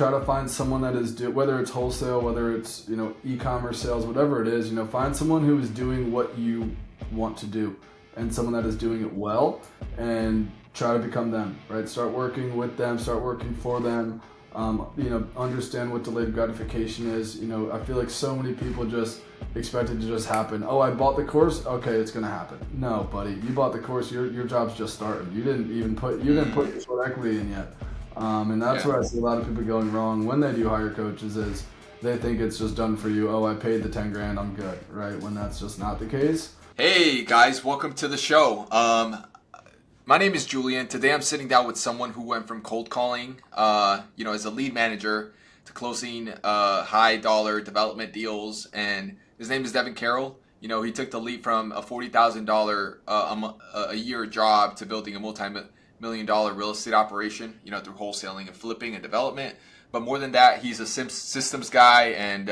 try to find someone that is whether it's wholesale, whether it's e-commerce sales, whatever it is, find someone who is doing what you want to do, and someone that is doing it well, and try to become them, right? Start working with them, start working for them. Understand what delayed gratification is. I feel like so many people just expect it to just happen. Oh, I bought the course, okay, it's gonna happen. No, buddy, you bought the course. Your job's just starting. You didn't put your sweat equity in yet. And that's where I see a lot of people going wrong when they do hire coaches is they think it's just done for you. Oh, I paid the 10 grand, I'm good, right? When that's just not the case. Hey guys, welcome to the show. My name is Julian. Today I'm sitting down with someone who went from cold calling, as a lead manager to closing high dollar development deals. And his name is Devan Carroll. He took the leap from a $40,000 a year job to building a multi-million dollar real estate operation, through wholesaling and flipping and development. But more than that, he's a systems guy, and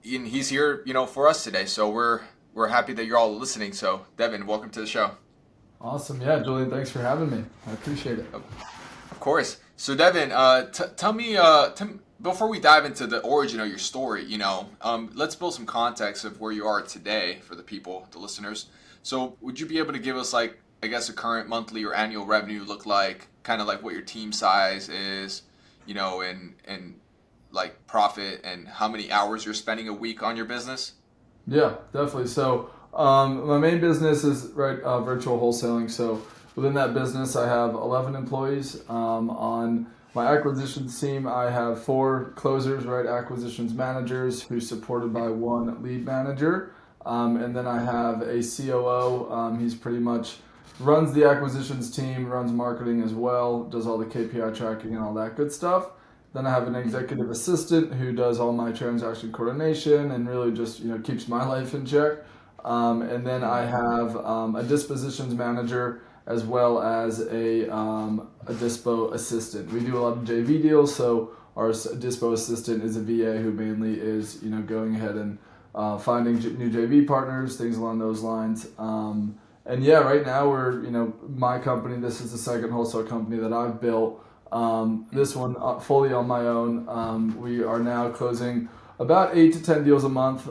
he's here, for us today. So we're happy that you're all listening. So Devan, welcome to the show. Awesome. Yeah, Julian, thanks for having me. I appreciate it. Of course. So Devan, tell me, before we dive into the origin of your story, let's build some context of where you are today for the people, the listeners. So would you be able to give us, a current monthly or annual revenue look like, kind of like what your team size is, and like profit, and how many hours you're spending a week on your business? Yeah, definitely. So my main business is virtual wholesaling. So within that business, I have 11 employees. On my acquisitions team, I have 4 closers, acquisitions managers, who's supported by 1 lead manager. And then I have a COO. He's pretty much runs the acquisitions team, runs marketing as well, does all the KPI tracking and all that good stuff. Then I have an executive assistant who does all my transaction coordination and really just keeps my life in check. And then I have a dispositions manager as well as a dispo assistant. We do a lot of JV deals, so our dispo assistant is a VA who mainly is going ahead and finding new JV partners, things along those lines. And yeah, right now we're my company. This is the second wholesale company that I've built. This one fully on my own. We are now closing about 8 to 10 deals a month.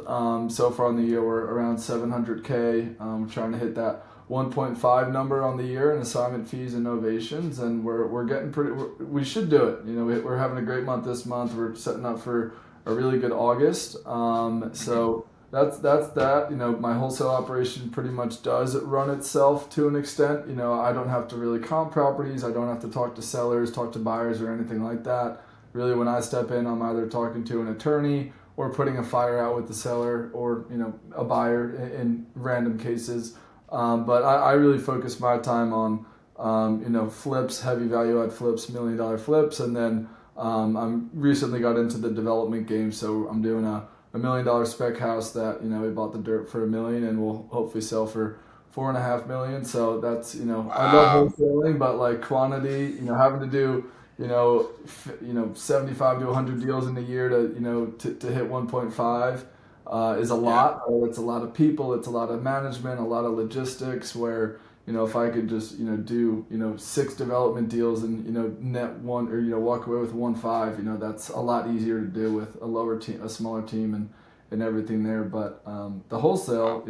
So far in the year, we're around 700K. We're trying to hit that 1.5 number on the year in assignment fees and novations, and we're getting we should do it. We're having a great month this month. We're setting up for a really good August. So that's that. My wholesale operation pretty much does run itself to an extent. I don't have to really comp properties. I don't have to talk to sellers, talk to buyers, or anything like that. Really, when I step in, I'm either talking to an attorney or putting a fire out with the seller or a buyer in random cases. But I really focus my time on flips, heavy value add flips, $1 million flips, and then I'm recently got into the development game. So I'm doing a $1 million spec house that we bought the dirt for $1 million and we'll hopefully sell for $4.5 million. So that's Wow. I love wholesaling, but quantity, having to do 75 to 100 deals in a year to hit 1.5 is a lot. It's a lot of people, it's a lot of management, a lot of logistics. Where if I could just do 6 development deals and net one, or walk away with 1.5, that's a lot easier to do with a lower team, a smaller team, and everything there. But the wholesale,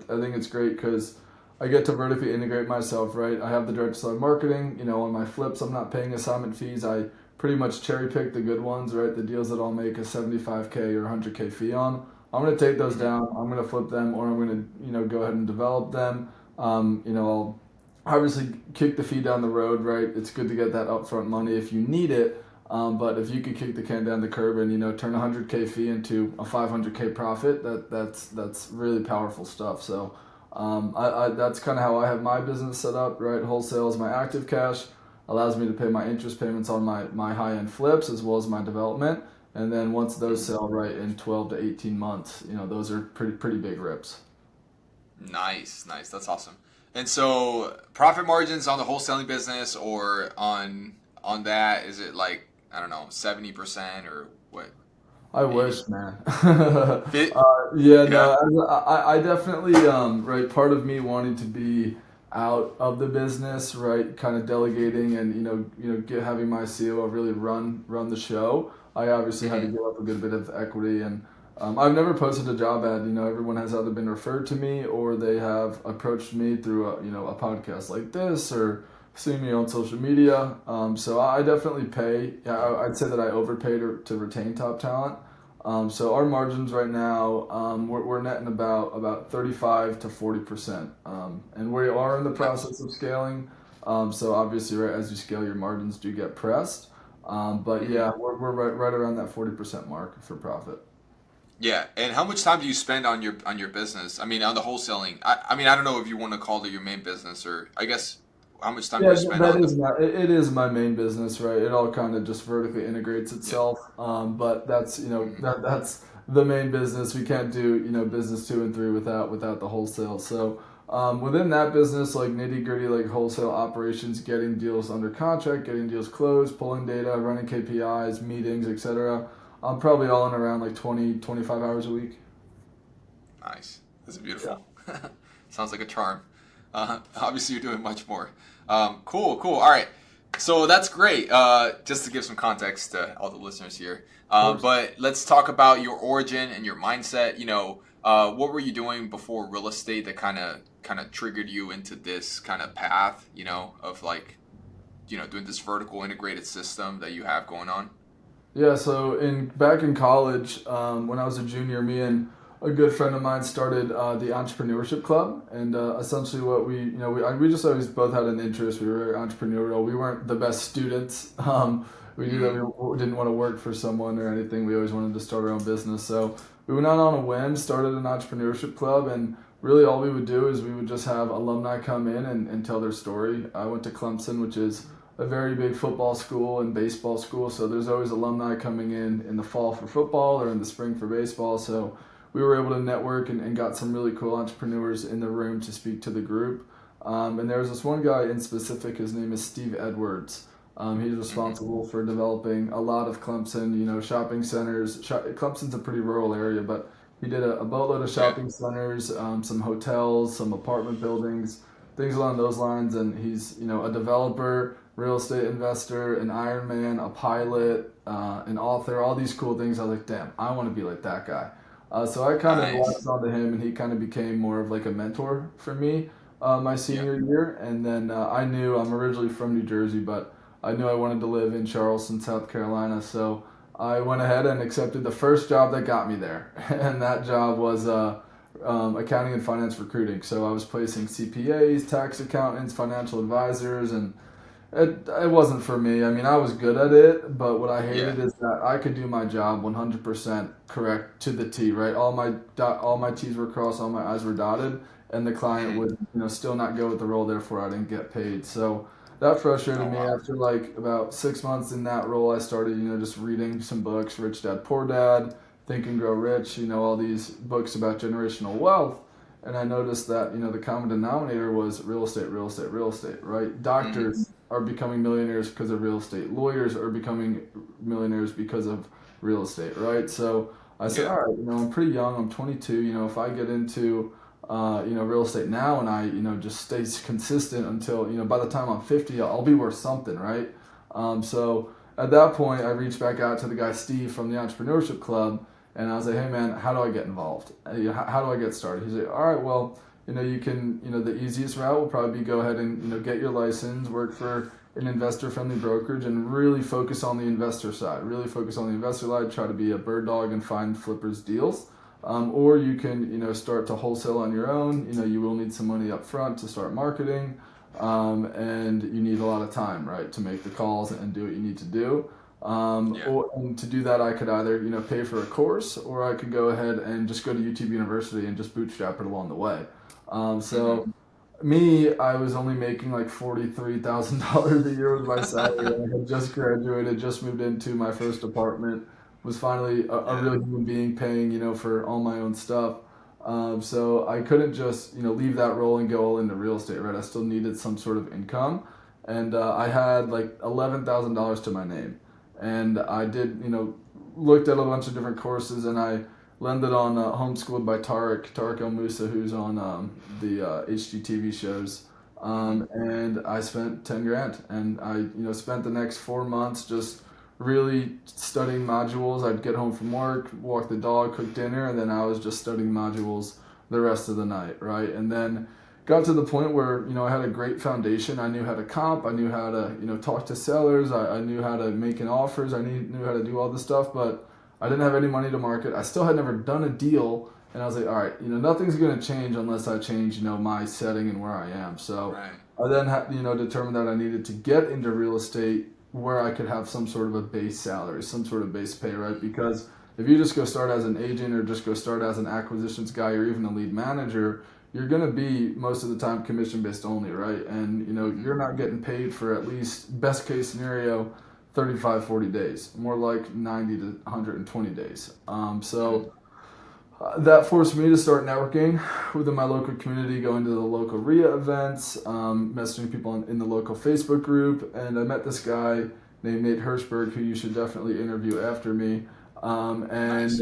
I think it's great because I get to vertically integrate myself, right? I have the direct sell marketing. On my flips, I'm not paying assignment fees. I pretty much cherry pick the good ones, right? The deals that I'll make a 75K or 100K fee on. I'm going to take those down. I'm going to flip them, or I'm going to go ahead and develop them. I'll obviously kick the fee down the road, right? It's good to get that upfront money if you need it. But if you could kick the can down the curb and turn a 100K fee into a 500K profit, that's really powerful stuff. So that's kind of how I have my business set up, right? Wholesale is my active cash, allows me to pay my interest payments on my high-end flips as well as my development. And then once those sell right in 12 to 18 months, those are pretty big rips. Nice. That's awesome. And so profit margins on the wholesaling business or on that, is it 70% or what? I wish, man. Fit? No, I definitely, right, part of me wanting to be out of the business, right? Kind of delegating and having my COO really run the show. I obviously had to give up a good bit of equity, and I've never posted a job ad. Everyone has either been referred to me or they have approached me through a podcast like this or seen me on social media. So I definitely pay. I'd say that I overpay to retain top talent. So our margins right now, we're netting about 35 to 40%, and we are in the process of scaling. So obviously, right as you scale, your margins do get pressed. But yeah, we're right around that 40% mark for profit. Yeah, and how much time do you spend on your business? I mean, on the wholesaling. I mean, I don't know if you want to call it your main business, or I guess how much time do Yeah, you spend that on the? is it is my main business, right? It all kind of just vertically integrates Yeah. itself. But that's Mhm. that's the main business. We can't do business 2 and 3 without the wholesale. So within that business, like nitty gritty, like wholesale operations, getting deals under contract, getting deals closed, pulling data, running KPIs, meetings, etc. I'm probably all in around like 20-25 hours a week. Nice. This is Yeah. beautiful. Sounds like a charm. Obviously, you're doing much more. Cool, cool. All right. So that's great. Just to give some context to all the listeners here. Of course. But let's talk about your origin and your mindset. What were you doing before real estate that kind of triggered you into this kind of path? Of like, doing this vertical integrated system that you have going on. Yeah, so back in college, when I was a junior, me and a good friend of mine started the entrepreneurship club, and essentially what we just always both had an interest. We were very entrepreneurial. We weren't the best students. We knew that Mm, we didn't want to work for someone or anything. We always wanted to start our own business. So we went out on a whim, started an entrepreneurship club, and really all we would do is we would just have alumni come in and tell their story. I went to Clemson, which is a very big football school and baseball school. So there's always alumni coming in the fall for football or in the spring for baseball. So we were able to network and got some really cool entrepreneurs in the room to speak to the group. And there was this one guy in specific. His name is Steve Edwards. He's mhm. responsible for developing a lot of Clemson, shopping centers. Clemson's a pretty rural area, but he did a boatload of Yeah. shopping centers, some hotels, some apartment buildings, things along those lines. And he's, a developer, real estate investor, an Ironman, a pilot, an author, all these cool things. I was like, damn, I want to be like that guy. So I kind of Nice. latched onto him, and he kind of became more of like a mentor for me my Yeah. senior year. And then I knew I'm originally from New Jersey, but I knew I wanted to live in Charleston, South Carolina. So I went ahead and accepted the first job that got me there, and that job was accounting and finance recruiting. So I was placing CPAs, tax accountants, financial advisors, and it wasn't for me. I mean, I was good at it, but what I Yeah. hated is that I could do my job 100% correct to the T, right? All my T's were crossed, all my I's were dotted, and the client Mhm. would, still not go with the role, therefore I didn't get paid. So that frustrated Oh me. wow. After like about 6 months in that role, I started, just reading some books, Rich Dad Poor Dad, Think and Grow Rich, all these books about generational wealth. And I noticed that, the common denominator was real estate, real estate, real estate, right? Mhm. Doctors are becoming millionaires because of real estate. Lawyers are becoming millionaires because of real estate, right? So I said, Yeah. all right, I'm pretty young. I'm 22. If I get into, real estate now and I, just stays consistent until, by the time I'm 50, I'll be worth something, right? So at that point, I reached back out to the guy Steve from the Entrepreneurship Club, and I was like, hey man, how do I get involved? How do I get started? He's like, all right, well, you can, the easiest route will probably be go ahead and, get your license, work for an investor friendly brokerage, and really focus on the investor side. Really focus on the investor side, try to be a bird dog and find flippers deals. Or you can, start to wholesale on your own. You will need some money up front to start marketing. And you need a lot of time, right, to make the calls and do what you need to do. Yeah. And to do that, I could either pay for a course, or I could go ahead and just go to YouTube University and just bootstrap it along the way. So Mhm. me, I was only making like $43,000 a year with my salary. I had just graduated, just moved into my first apartment, was finally a Yeah. real human being paying, for all my own stuff. So I couldn't just, leave that role and go all into real estate, right? I still needed some sort of income. And I had like $11,000 to my name. And I did, looked at a bunch of different courses, and I landed on Homeschooled by Tariq El Musa, who's on the HGTV shows. And I spent 10 grand, and I spent the next 4 months just really studying modules. I'd get home from work, walk the dog, cook dinner, and then I was just studying modules the rest of the night, right? And then got to the point where I had a great foundation. I knew how to comp. I knew how to talk to sellers. I knew how to make an offers. I knew how to do all this stuff, but I didn't have any money to market. I still had never done a deal, and I was like, all right, nothing's going to change unless I change my setting and where I am. So Right. I then determined that I needed to get into real estate where I could have some sort of a base salary, some sort of base pay, right? Because if you just go start as an agent or just go start as an acquisitions guy or even a lead manager, you're going to be most of the time commission based only, right? And you're not getting paid for at least best case scenario 35, 40 days, more like 90 to 120 days. That forced me to start networking within my local community, going to the local RIA events, messaging people in the local Facebook group, and I met this guy named Nate Hirschberg, who you should definitely interview after me. And Nice.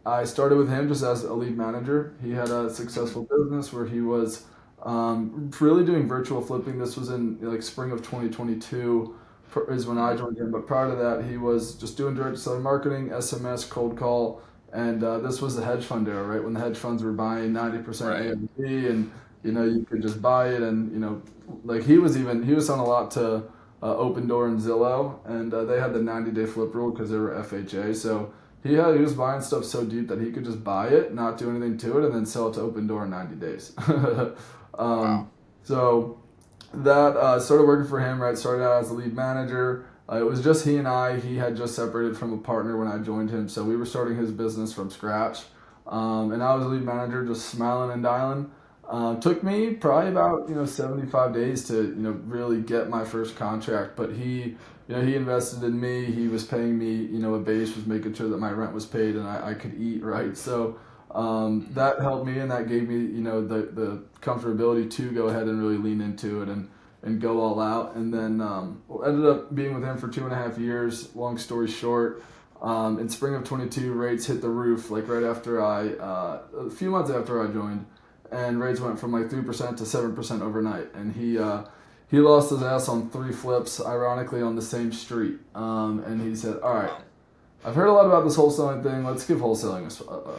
I started with him just as a lead manager. He had a successful business where he was really doing virtual flipping. This was in like spring of 2022 is when I joined him. But prior to that, he was just doing direct selling marketing, SMS, cold call. And this was the hedge fund era, right? When the hedge funds were buying 90% Right. AMD, and you could just buy it, and like he was selling a lot to Open Door and Zillow, and they had the 90-day flip rule because they were FHA. So he was buying stuff so deep that he could just buy it, not do anything to it, and then sell it to Open Door in 90 days. Wow. So that started working for him, right? Started out as a lead manager. It was just he and I. He had just separated from a partner when I joined him, so we were starting his business from scratch. And I was a lead manager, just smiling and dialing. Took me probably about 75 days to really get my first contract. But he invested in me. He was paying me a base, was making sure that my rent was paid and I could eat, right. So that helped me, and that gave me the comfortability to go ahead and really lean into it and go all out. And then ended up being with him for 2.5 years. Long story short, in spring of 22, rates hit the roof, like right after a few months after I joined, and rates went from like 3% to 7% overnight. And he lost his ass on 3 flips, ironically on the same street. And he said, all right, I've heard a lot about this wholesaling thing. Let's give wholesaling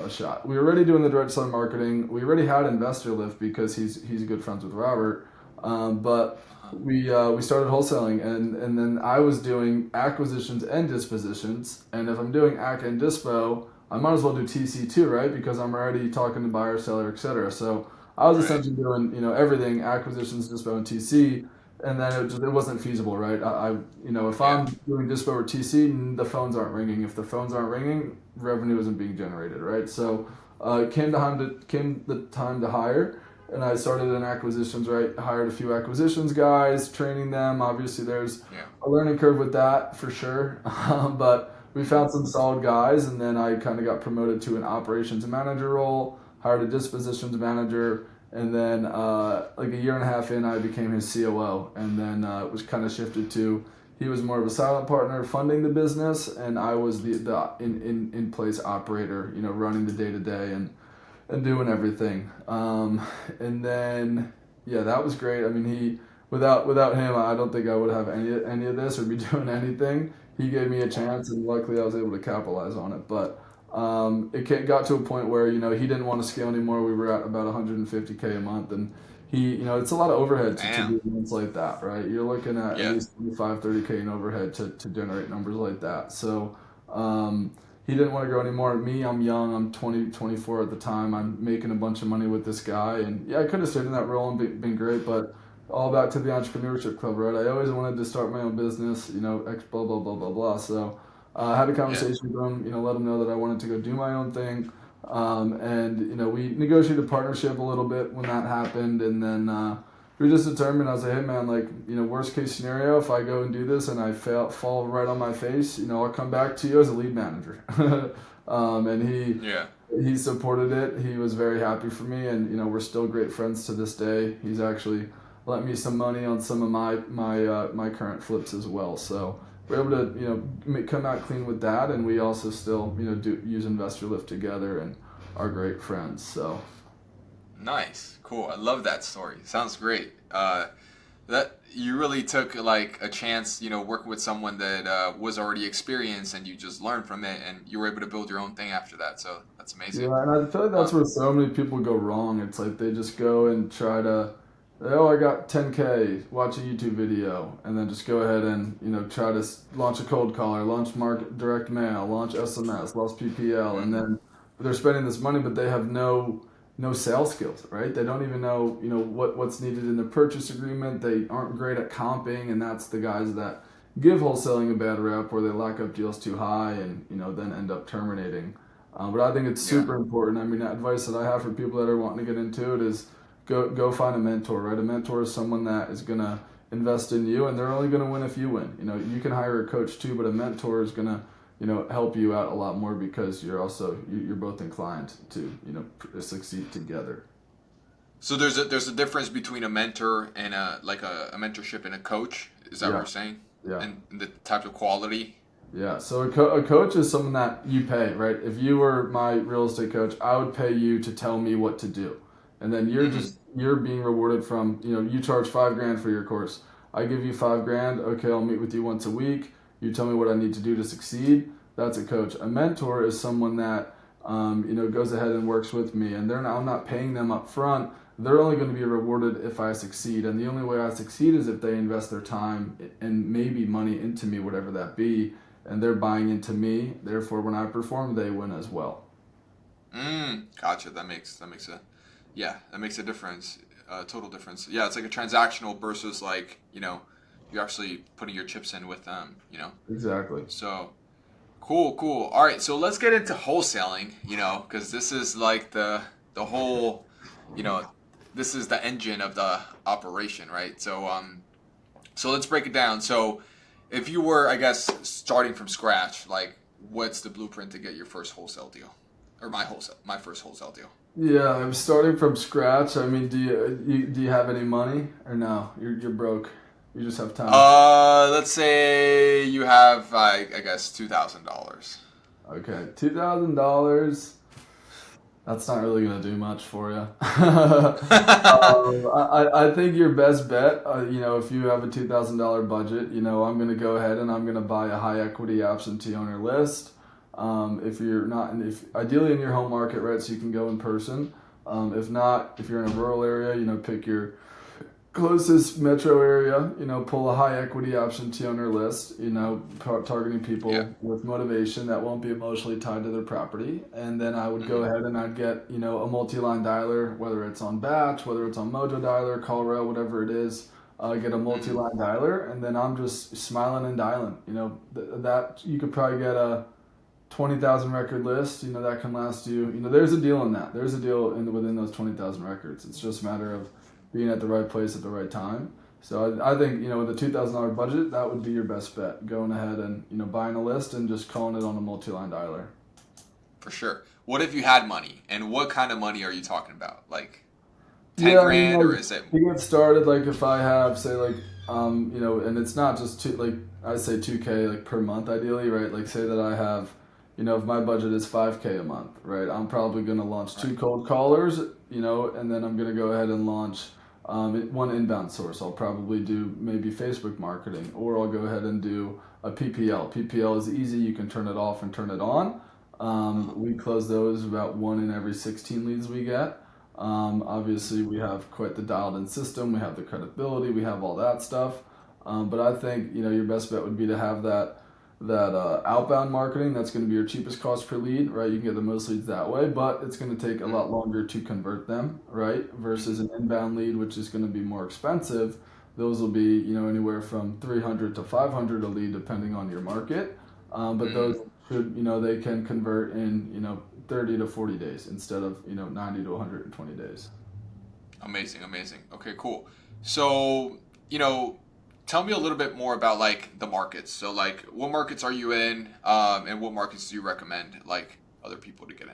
a shot. We were already doing the direct selling marketing. We already had Investor Lift because he's good friends with Robert. But we started wholesaling, and then I was doing acquisitions and dispositions. And if I'm doing ac and dispo, I might as well do TC too, right? Because I'm already talking to buyer, seller, etc. So I was Right. essentially doing everything: acquisitions, dispo, and TC. And then it wasn't feasible, right? If Yeah. I'm doing dispo or TC, the phones aren't ringing. If the phones aren't ringing, revenue isn't being generated, right? So it came the time to hire. And I started in acquisitions, right? Hired a few acquisitions guys, training them. Obviously, there's Yeah. a learning curve with that for sure. But we found some solid guys, and then I kind of got promoted to an operations manager role, hired a dispositions manager, and then like a year and a half in, I became his COO. And then it was kind of shifted to he was more of a silent partner funding the business, and I was the in place operator, running the day to day and doing everything. And then that was great. I mean, without him, I don't think I would have any of this or be doing anything. He gave me a chance, and luckily I was able to capitalize on it. But got to a point where he didn't want to scale anymore. We were at about 150K a month, and it's a lot of overhead to do events like that, right? You're looking at least 25, 30K in overhead to generate numbers like that. So he didn't want to grow anymore. Me, I'm young. I'm 20, 24 at the time. I'm making a bunch of money with this guy. And I could have stayed in that role and been great, but all back to the entrepreneurship club, right? I always wanted to start my own business, X blah, blah, blah, blah, blah. So I had a conversation with him, let him know that I wanted to go do my own thing. And we negotiated a partnership a little bit when that happened. And then we just determined, I was like, hey man, like, worst case scenario, if I go and do this and I fall right on my face, I'll come back to you as a lead manager. And he supported it. He was very happy for me, and we're still great friends to this day. He's actually lent me some money on some of my current flips as well. So we're able to come out clean with that, and we also still do use Investor Lift together and are great friends. So. Nice, cool. I love that story. Sounds great. That you really took like a chance, working with someone that was already experienced, and you just learned from it, and you were able to build your own thing after that. So that's amazing. Yeah, and I feel like that's Um, where so many people go wrong. It's like they just go and try to, oh, I got 10K, watch a YouTube video, and then just go ahead and try to launch a cold caller, launch market direct mail, launch SMS, launch PPL, and mhm. then they're spending this money, but they have no sales skills, right? They don't even know what's needed in the purchase agreement. They aren't great at comping, and that's the guys that give wholesaling a bad rep, where they lock up deals too high and then end up terminating. But I think it's Yeah. super important. I mean, advice that I have for people that are wanting to get into it is go find a mentor, right? A mentor is someone that is gonna invest in you, and they're only gonna win if you win. You can hire a coach too, but a mentor is gonna help you out a lot more because you're both inclined to succeed together. So there's a difference between a mentor and a mentorship and a coach. Is that what Yeah, you're saying? yeah. And the type of quality. Yeah, so a coach is someone that you pay, right? If you were my real estate coach, I would pay you to tell me what to do. And then Hmm. you're being rewarded from, you charge 5 grand for your course. I give you 5 grand. Okay, I'll meet with you once a week. You tell me what I need to do to succeed. That's a coach. A mentor is someone that, goes ahead and works with me, and I'm not paying them up front. They're only going to be rewarded if I succeed. And the only way I succeed is if they invest their time and maybe money into me, whatever that be, and they're buying into me. Therefore, when I perform, they win as well. Gotcha. That makes a difference. Total difference. Yeah, it's like a transactional versus like you're actually putting your chips in with them. Exactly. So cool, cool. All right, so let's get into wholesaling. Because this is like the whole, you know, this is the engine of the operation, right? So let's break it down. So if you were, I guess, starting from scratch, like what's the blueprint to get your first wholesale deal, or my first wholesale deal? Yeah, I'm starting from scratch. I mean, do you have any money or no? You're broke. You just have time. Let's say you have, I guess, $2,000. Okay, $2,000. That's not really gonna do much for you. I think your best bet, if you have a $2,000 budget, I'm gonna go ahead and I'm gonna buy a high equity absentee owner list. If you're not, if ideally in your home market, right, so you can go in person. If not, if you're in a rural area, pick your closest metro area, pull a high equity absentee owner list, targeting Yeah. people with motivation that won't be emotionally tied to their property. And then I would go Hmm. ahead and I'd get, a multi-line dialer, whether it's on Batch, whether it's on Mojo Dialer, Colorado, whatever it is, get a Hmm. multi-line dialer. And then I'm just smiling and dialing, that you could probably get a 20,000 record list, that can last you, there's a deal in that. There's a deal within those 20,000 records. It's just a matter of being at the right place at the right time. So I think, with a $2,000 budget, that would be your best bet. Going ahead and, buying a list and just calling it on a multi-line dialer. For sure. What if you had money, and what kind of money are you talking about? Like 10 Yeah, I mean, grand, or like is it? to get started, like if I have, say, like, and it's not just I say 2K like per month ideally, right? Like say that I have, if my budget is 5K a month, right? I'm probably gonna launch Right. two cold callers, and then I'm gonna go ahead and launch one inbound source. I'll probably do maybe Facebook marketing, or I'll go ahead and do a PPL. PPL is easy; you can turn it off and turn it on. Uh-huh. We close those about one in every 16 leads we get. Obviously, we have quite the dialed-in system. We have the credibility. We have all that stuff. But I think your best bet would be to have that outbound marketing. That's going to be your cheapest cost per lead, right? You can get the most leads that way, but it's going to take a lot longer to convert them, right? Versus an inbound lead, which is going to be more expensive. Those will be anywhere from 300 to 500 a lead, depending on your market. But Mm-hmm. those should they can convert in 30 to 40 days instead of 90 to 120 days. Amazing, amazing. Okay, cool. So, you know, tell me a little bit more about like the markets. So, like, what markets are you in, and what markets do you recommend like other people to get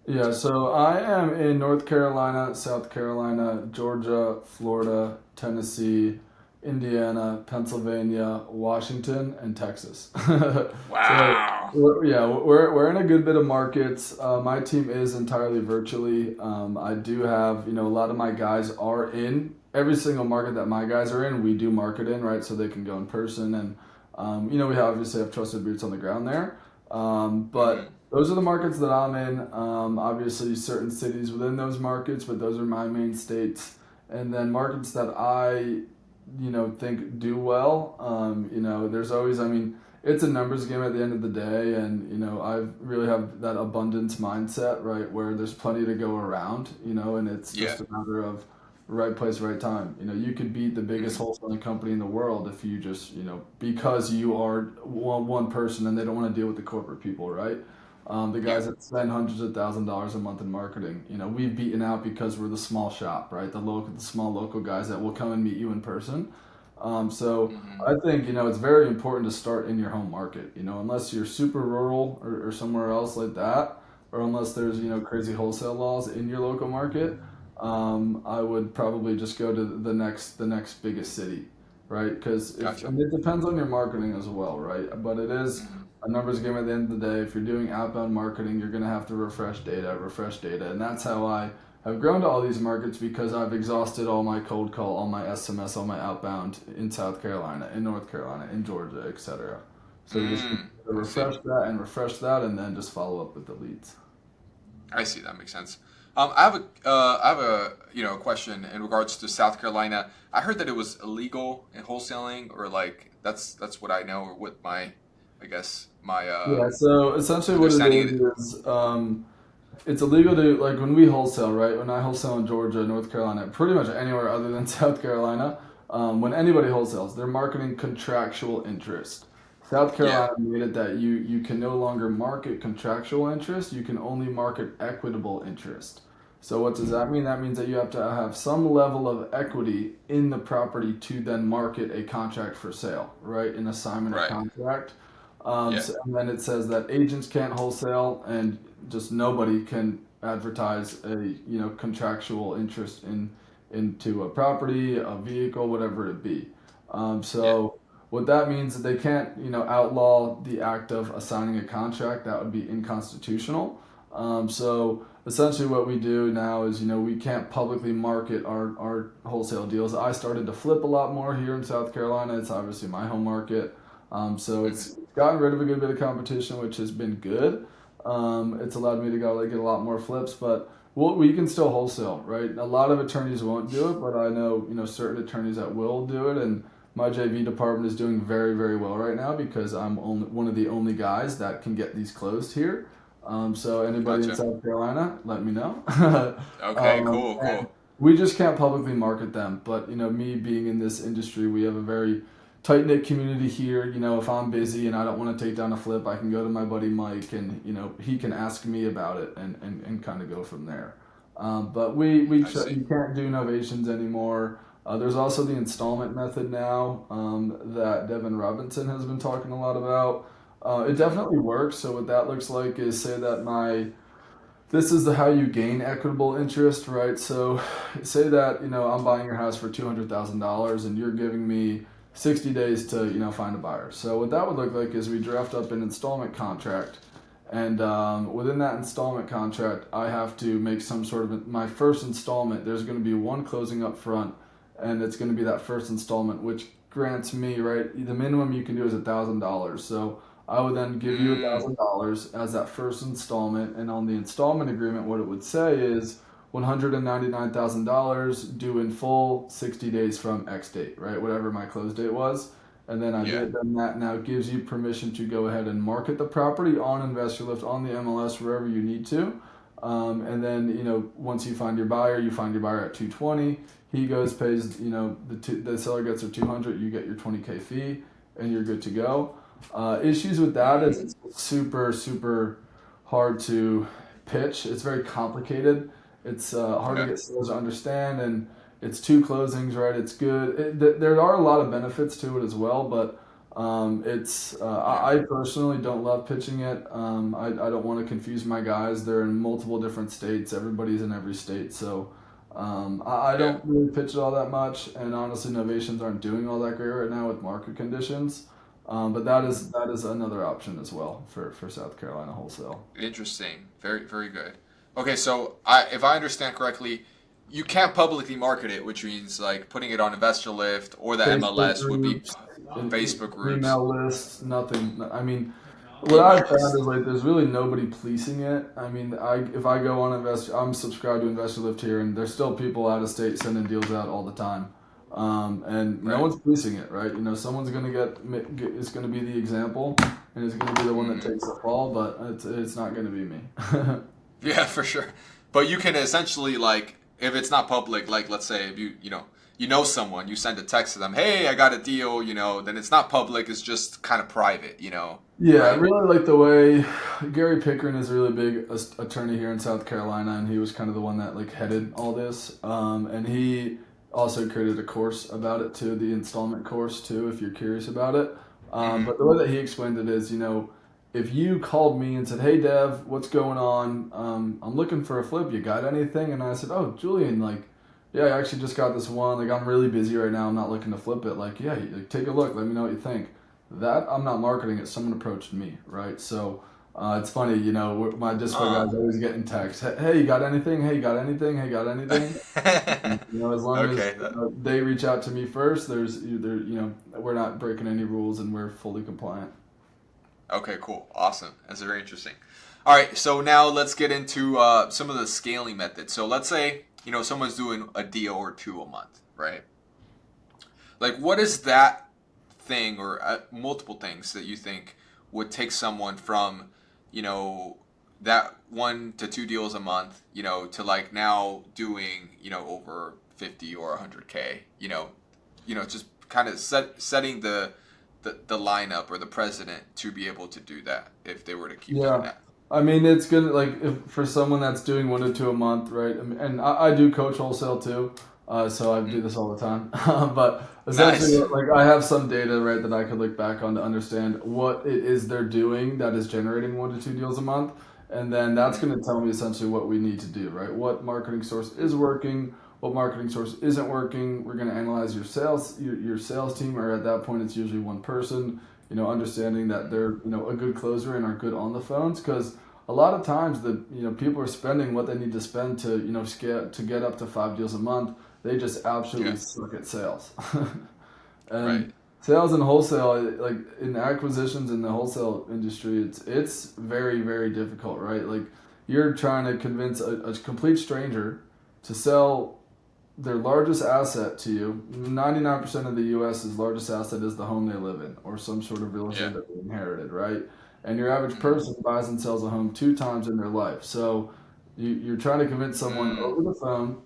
Yeah, into? so I am in North Carolina, South Carolina, Georgia, Florida, Tennessee, Indiana, Pennsylvania, Washington, and Texas. So Wow. yeah, we're in a good bit of markets. My team is entirely virtually. I do have, a lot of my guys are in every single market that my guys are in. We do market in, right, so they can go in person, and we obviously have trusted boots on the ground there. But Hmm. those are the markets that I'm in. Obviously, certain cities within those markets, but those are my main states. And then markets that I think do well. There's always, it's a numbers game at the end of the day, and I really have that abundance mindset, right, where there's plenty to go around, and it's Yeah. just a matter of right place, right time. You could beat the biggest Hmm. wholesaling company in the world if you just, because you are one person and they don't want to deal with the corporate people, right? The Yeah. guys that spend hundreds of $1,000s a month in marketing, we've beaten out because we're the small shop, right? The small local guys that will come and meet you in person. So Hmm. I think it's very important to start in your home market. Unless you're super rural or somewhere else like that, or unless there's crazy wholesale laws in your local market. I would probably just go to the next biggest city, right? Because if Gotcha. and it depends on your marketing as well, right? But it is Hmm. a numbers game at the end of the day. If you're doing outbound marketing, you're going to have to refresh data, and that's how I've grown to all these markets because I've exhausted all my cold call, all my SMS, all my outbound in South Carolina, in North Carolina, in Georgia, etc. So you just Mm. I see. refresh that, and then just follow up with the leads. I see. That makes sense. I have a question in regards to South Carolina. I heard that it was illegal in wholesaling, or like that's what I know, or what my, I guess my Yeah. So essentially, what it understanding. is it's illegal to, like, when we wholesale, right? When I wholesale in Georgia, North Carolina, pretty much anywhere other than South Carolina, when anybody wholesales, they're marketing contractual interest. South Yeah. Carolina made it that you can no longer market contractual interest, you can only market equitable interest. So what does that mean? That means that you have to have some level of equity in the property to then market a contract for sale, right? An assignment, a Right. contract. Yeah. And then it says that agents can't wholesale, and just nobody can advertise a contractual interest into a property, a vehicle, whatever it be. Yeah. So what that means is they can't outlaw the act of assigning a contract. That would be unconstitutional. So essentially what we do now is we can't publicly market our wholesale deals. I started to flip a lot more here in South Carolina. It's obviously my home market. So Hmm. it's gotten rid of a good bit of competition, which has been good. It's allowed me to go like get a lot more flips, but we can still wholesale, right? A lot of attorneys won't do it, but I know certain attorneys that will do it, and my JV department is doing very very well right now because I'm only one of the only guys that can get these closed here. So anybody in Gotcha. South Carolina, let me know. Okay. Cool. And Cool. we just can't publicly market them, but me being in this industry, we have a very tight knit community here. If I'm busy and I don't want to take down a flip, I can go to my buddy Mike, and he can ask me about it, and kind of go from there. But I see. you can't do novations anymore. There's also the installment method now that Devin Robinson has been talking a lot about. It Hmm. definitely works. So what that looks like is, say that this is how you gain equitable interest, right? So, say that I'm buying your house for $200,000, and you're giving me 60 days to find a buyer. So what that would look like is we draft up an installment contract, and within that installment contract, I have to make some sort of my first installment. There's going to be one closing up front, and it's going to be that first installment, which grants me, right. The minimum you can do is $1,000. So I would then give you a Mm. thousand dollars as that first installment, and on the installment agreement, what it would say is $199,000 due in full, 60 days from X date, right? Whatever my close date was, and then Yeah. then that now gives you permission to go ahead and market the property on Investor Lift, on the MLS, wherever you need to. And then once you find your buyer, at 220. He goes, pays the seller gets their 200. You get your 20K fee, and you're good to go. Issues with that is Mm. it's super, super hard to pitch. It's very complicated. It's hard to Okay. get sellers to understand, and it's two closings, right? It's good. There are a lot of benefits to it as well, but Yeah. I personally don't love pitching it. I don't want to confuse my guys. They're in multiple different states. Everybody's in every state, so I Yeah. don't really pitch it all that much, and honestly, novations aren't doing all that great right now with market conditions. But that is another option as well for South Carolina wholesale. Interesting. Very, very good. Okay, so if I understand correctly, you can't publicly market it, which means like putting it on Investor Lift or the Facebook MLS would be groups, Facebook groups, email lists, nothing. I mean, what I email found lists. is like there's really nobody policing it. I mean, if I go on I'm subscribed to Investor Lift here, and there's still people out of state sending deals out all the time, and no Right. one's policing it, right? Someone's gonna it's gonna be the example, and it's gonna be the one that Hmm. takes the fall, but it's not gonna be me. Yeah, for sure. But you can essentially like if it's not public, like let's say if you know someone, you send a text to them, hey, I got a deal, then it's not public, it's just kind of private, Yeah, I right? really like the way Gary Pickering is a really big attorney here in South Carolina, and he was kind of the one that like headed all this. And he also created a course about it too, the installment course too, if you're curious about it. Hmm. But the way that he explained it is, if you called me and said, "Hey, Dev, what's going on? I'm looking for a flip. You got anything?" And I said, "Oh, Julian, like, yeah, I actually just got this one. Like, I'm really busy right now. I'm not looking to flip it. Like, yeah, like, take a look. Let me know what you think." That I'm not marketing it. Someone approached me, right? So it's funny, my dispo Uh, guys always getting texts. Hey, you got anything? Hey, you got anything? Hey, got anything? As long as okay. they reach out to me first, we're not breaking any rules and we're fully compliant. Okay, cool. Awesome. That's very interesting. All right, so now let's get into some of the scaling methods. So let's say, someone's doing a deal or two a month, right? Like, what is that thing or multiple things that you think would take someone from, you know, that 1 to 2 deals a month, to like now doing, over 50 or 100K, just kind of setting the lineup or the president to be able to do that if they were to keep doing Yeah. that. I mean, it's gonna like if for someone that's doing 1 to 2 a month, right? And I do coach wholesale too, so I do Mm. this all the time. But essentially, Nice. like I have some data, right, that I could look back on to understand what it is they're doing that is generating 1 to 2 deals a month, and then that's Hmm. going to tell me essentially what we need to do, right? What marketing source is working, what marketing source isn't working. We're going to analyze your sales team, or at that point, it's usually one person. Understanding that they're a good closer and are good on the phones because a lot of times the people are spending what they need to spend to to get up to 5 deals a month. They just Yeah. absolutely suck at sales. Right. And sales and wholesale, like in acquisitions in the wholesale industry, it's very very difficult, right? Like you're trying to convince a complete stranger to sell their largest asset to you. 99% of the U.S.'s largest asset is the home they live in or some sort of real Yeah. estate that they inherited, right? And your average Hmm. person buys and sells a home 2 times in their life. So you're trying to convince someone Mm. over the phone,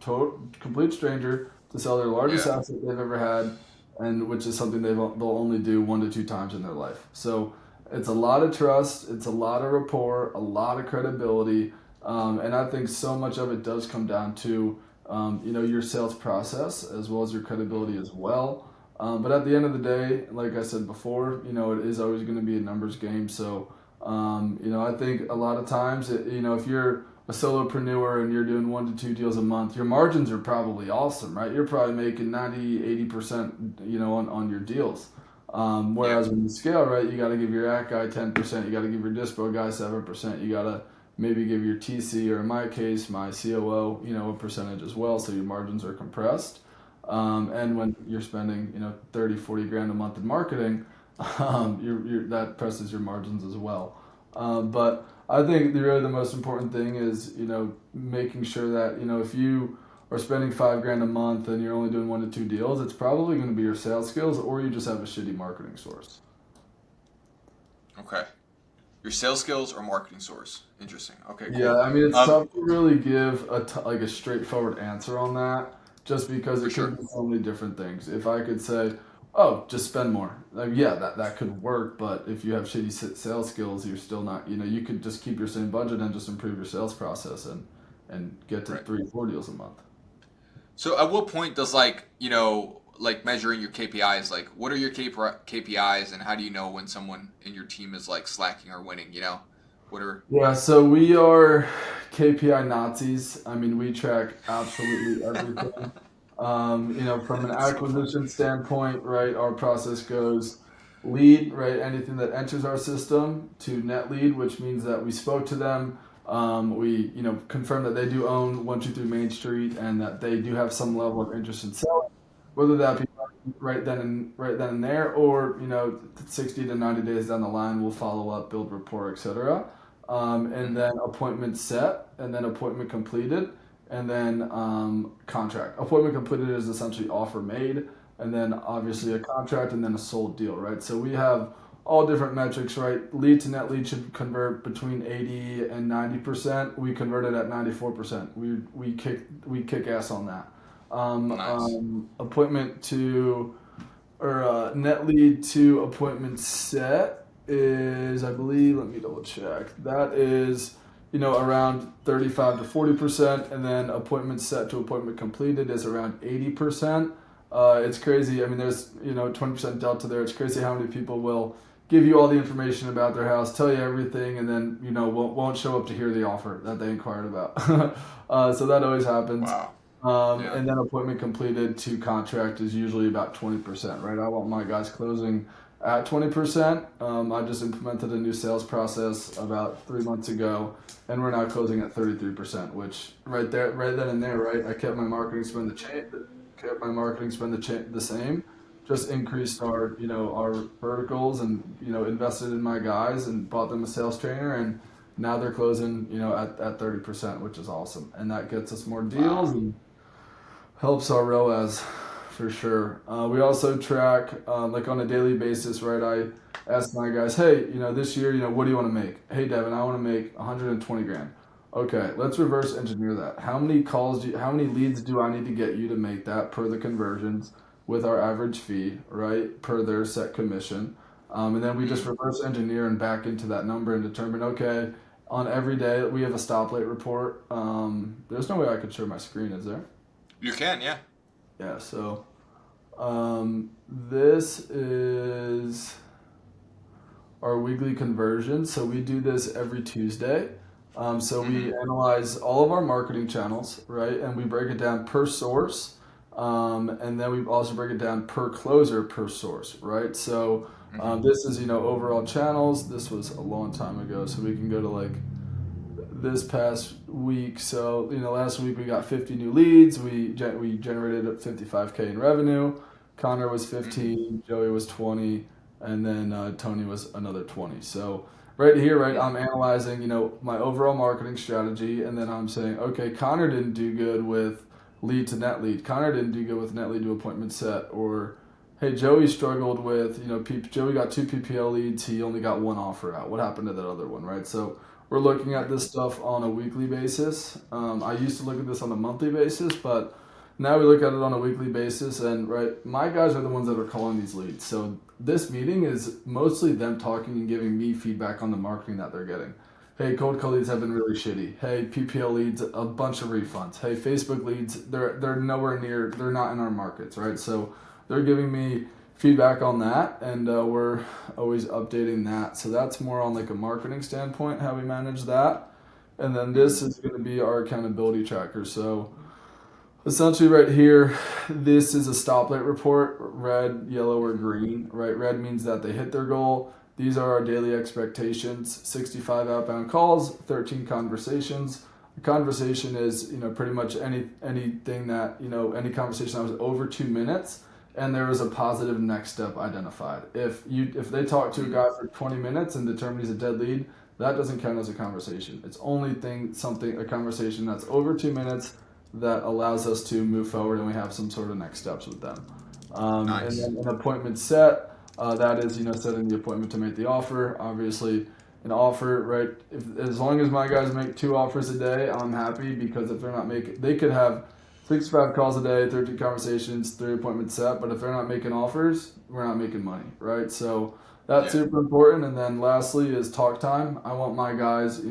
complete stranger, to sell their largest Yeah. asset they've ever had, and which is something they'll only do 1 to 2 times in their life. So it's a lot of trust, it's a lot of rapport, a lot of credibility, and I think so much of it does come down to your sales process as well as your credibility as well. But at the end of the day, like I said before, it is always going to be a numbers game. So, I think a lot of times, if you're a solopreneur and you're doing 1 to 2 deals a month, your margins are probably awesome, right? You're probably making 90, 80%, on your deals. Yeah. Whereas when you scale, right, you got to give your act guy 10%, you got to give your dispo guy 7%, you got to maybe give your TC or in my case, my COO, a percentage as well, so your margins are compressed. And when you're spending, 30, 40 grand a month in marketing, that presses your margins as well. But I think really the most important thing is, making sure that, if you are spending 5 grand a month and you're only doing 1 to 2 deals, it's probably going to be your sales skills or you just have a shitty marketing source. Okay. Your sales skills or marketing source. Interesting. Okay, Yeah, cool. I mean it's Um, tough to really give like a straightforward answer on that, just because for it could sure. be so many different things. If I could say, "Oh, just spend more," like yeah, that could work. But if you have shitty sales skills, you're still not. You could just keep your same budget and just improve your sales process and get to Right. 3 4 deals a month. So at what point does like measuring your KPIs, like what are your KPIs and how do you know when someone in your team is like slacking or winning, What are Yeah, so we are KPI Nazis. I mean, we track absolutely everything. From an That's so funny. acquisition standpoint, right, our process goes lead, right, anything that enters our system to net lead, which means that we spoke to them. We, confirm that they do own 123 Main Street and that they do have some level of interest in selling, whether that be right then and there, or 60 to 90 days down the line, we'll follow up, build rapport, etc. And then appointment set, and then appointment completed, and then contract. Appointment completed is essentially offer made, and then obviously a contract, and then a sold deal, right? So we have all different metrics, right? Lead to net lead should convert between 80 and 90%. We converted at 94%. We kick ass on that. Nice. Appointment to or net lead to appointment set is, I believe, let me double check. That is, around 35 to 40%, and then appointment set to appointment completed is around 80%. It's crazy. I mean, there's 20% delta there. It's crazy how many people will give you all the information about their house, tell you everything, and then won't show up to hear the offer that they inquired about. So that always happens. Wow. Yeah. And then appointment completed to contract is usually about 20%, right? I want my guys closing at 20%. I just implemented a new sales process about 3 months ago, and we're now closing at 33%, which right then and there, right? I kept my marketing spend the same, just increased our verticals, and invested in my guys and bought them a sales trainer, and now they're closing at 30%, which is awesome, and that gets us more deals Wow. and helps our ROAS for sure. We also track like on a daily basis, right? I ask my guys, hey, this year, what do you want to make? Hey, Devin, I want to make 120 grand. Okay, let's reverse engineer that. How many leads do I need to get you to make that per the conversions with our average fee, right? Per their set commission. And then we just Mm. reverse engineer and back into that number and determine, okay, on every day we have a stoplight report. There's no way I could share my screen, is there? You can, yeah. Yeah, so this is our weekly conversion. So we do this every Tuesday. So we Mm-hmm. analyze all of our marketing channels, right? And we break it down per source. And then we also break it down per closer per source, right? So Mm-hmm. this is, overall channels. This was a long time ago. So we can go to like this past week. So, last week we got 50 new leads. We generated 55K in revenue. Connor was Mm-hmm. 15, Joey was 20, and then Tony was another 20. So right here, right, I'm analyzing, my overall marketing strategy, and then I'm saying, okay, Connor didn't do good with lead to net lead. Connor didn't do good with net lead to appointment set. Or, hey, Joey struggled with, Joey got 2 PPL leads. He only got one offer out. What happened to that other one, right? So we're looking at Right. this stuff on a weekly basis. I used to look at this on a monthly basis, but now we look at it on a weekly basis. And right, my guys are the ones that are calling these leads. So this meeting is mostly them talking and giving me feedback on the marketing that they're getting. Hey, cold call leads have been really shitty. Hey, PPL leads, a bunch of refunds. Hey, Facebook leads, they're nowhere near, they're not in our markets, right? So they're giving me feedback on that, and we're always updating that. So that's more on like a marketing standpoint, how we manage that. And then Mm-hmm. this is going to be our accountability tracker. So essentially, right here, this is a stoplight report, red, yellow, or green, right? Red means that they hit their goal. These are our daily expectations: 65 outbound calls, 13 conversations. A conversation is, pretty much anything that, any conversation that was over 2 minutes and there was a positive next step identified. If they talk to a guy for 20 minutes and determine he's a dead lead, that doesn't count as a conversation. It's only a conversation that's over 2 minutes that allows us to move forward and we have some sort of next steps with them. And Nice. then an appointment set, that is, setting the appointment to make the offer. Obviously, an offer, right? As long as my guys make 2 offers a day, I'm happy, because if they're not making, they could have 65 calls a day, 13 conversations, 3 appointments set, but if they're not making offers, we're not making money, right? So that's Yeah. super important. And then lastly is talk time. I want my guys,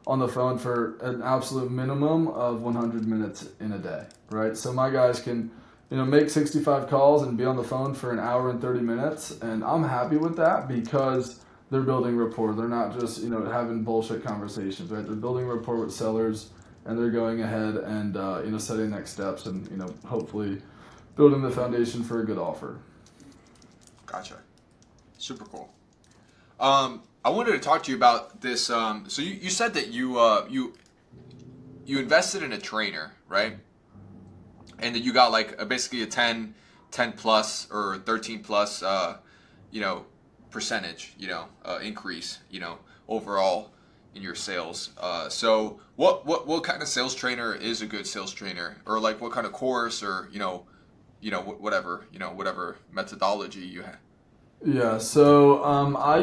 on the phone for an absolute minimum of 100 minutes in a day, right? So my guys can, make 65 calls and be on the phone for an hour and 30 minutes. And I'm happy with that, because they're building rapport. They're not just, having bullshit conversations, right? They're building rapport with sellers, and they're going ahead and, setting next steps and, hopefully building the foundation for a good offer. Gotcha. Super cool. I wanted to talk to you about this. So you said that you invested in a trainer, right? And that you got like basically a 10 plus or 13 plus, percentage, increase, overall in your sales. So what kind of sales trainer is a good sales trainer, or like what kind of course, or whatever methodology you have? Yeah, so I've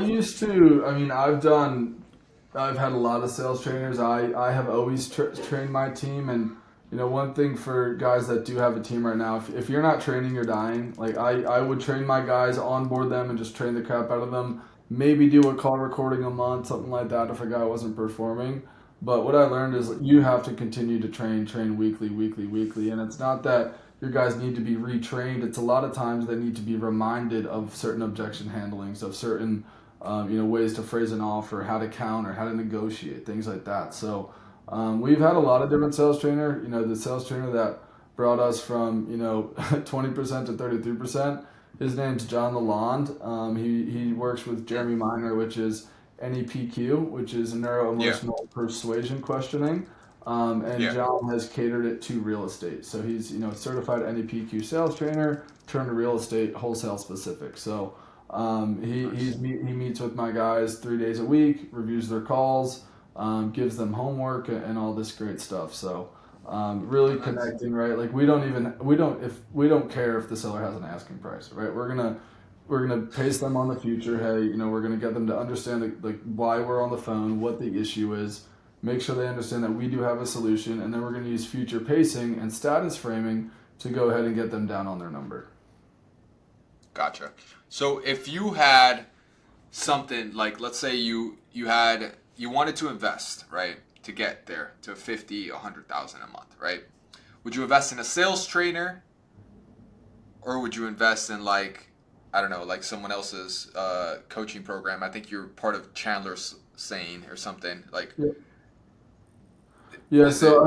had a lot of sales trainers. I have always trained my team, and one thing for guys that do have a team right now, if you're not training, you're dying. Like I would train my guys, onboard them, and just train the crap out of them. Maybe do a call recording a month, something like that, if a guy wasn't performing. But what I learned is you have to continue to train weekly, and it's not that your guys need to be retrained. It's a lot of times they need to be reminded of certain objection handlings, of certain ways to phrase an offer, how to counter, how to negotiate, things like that. So we've had a lot of different sales trainer. The sales trainer that brought us from 20% to 33%. His name's John Lalonde. He works with Jeremy Miner, which is NEPQ, which is neuro emotional persuasion questioning. And John has catered it to real estate. So he's certified NEPQ sales trainer turned to real estate wholesale specific. So he meets with my guys 3 days a week, reviews their calls, gives them homework and all this great stuff. So really connecting, right? Like we don't care if the seller has an asking price, right? We're gonna pace them on the future. Hey, we're gonna get them to understand like why we're on the phone, what the issue is. Make sure they understand that we do have a solution, and then we're going to use future pacing and status framing to go ahead and get them down on their number. Gotcha. So if you had something like, let's say you wanted to invest, right, to get there to 50, 100,000 a month, right? Would you invest in a sales trainer, or would you invest in like someone else's coaching program? I think you're part of Chandler's Saying or something like. Yeah, so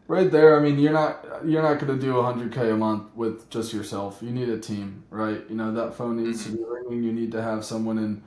right there, you're not going to do 100K a month with just yourself. You need a team, right? That phone needs to be ringing. You need to have someone in,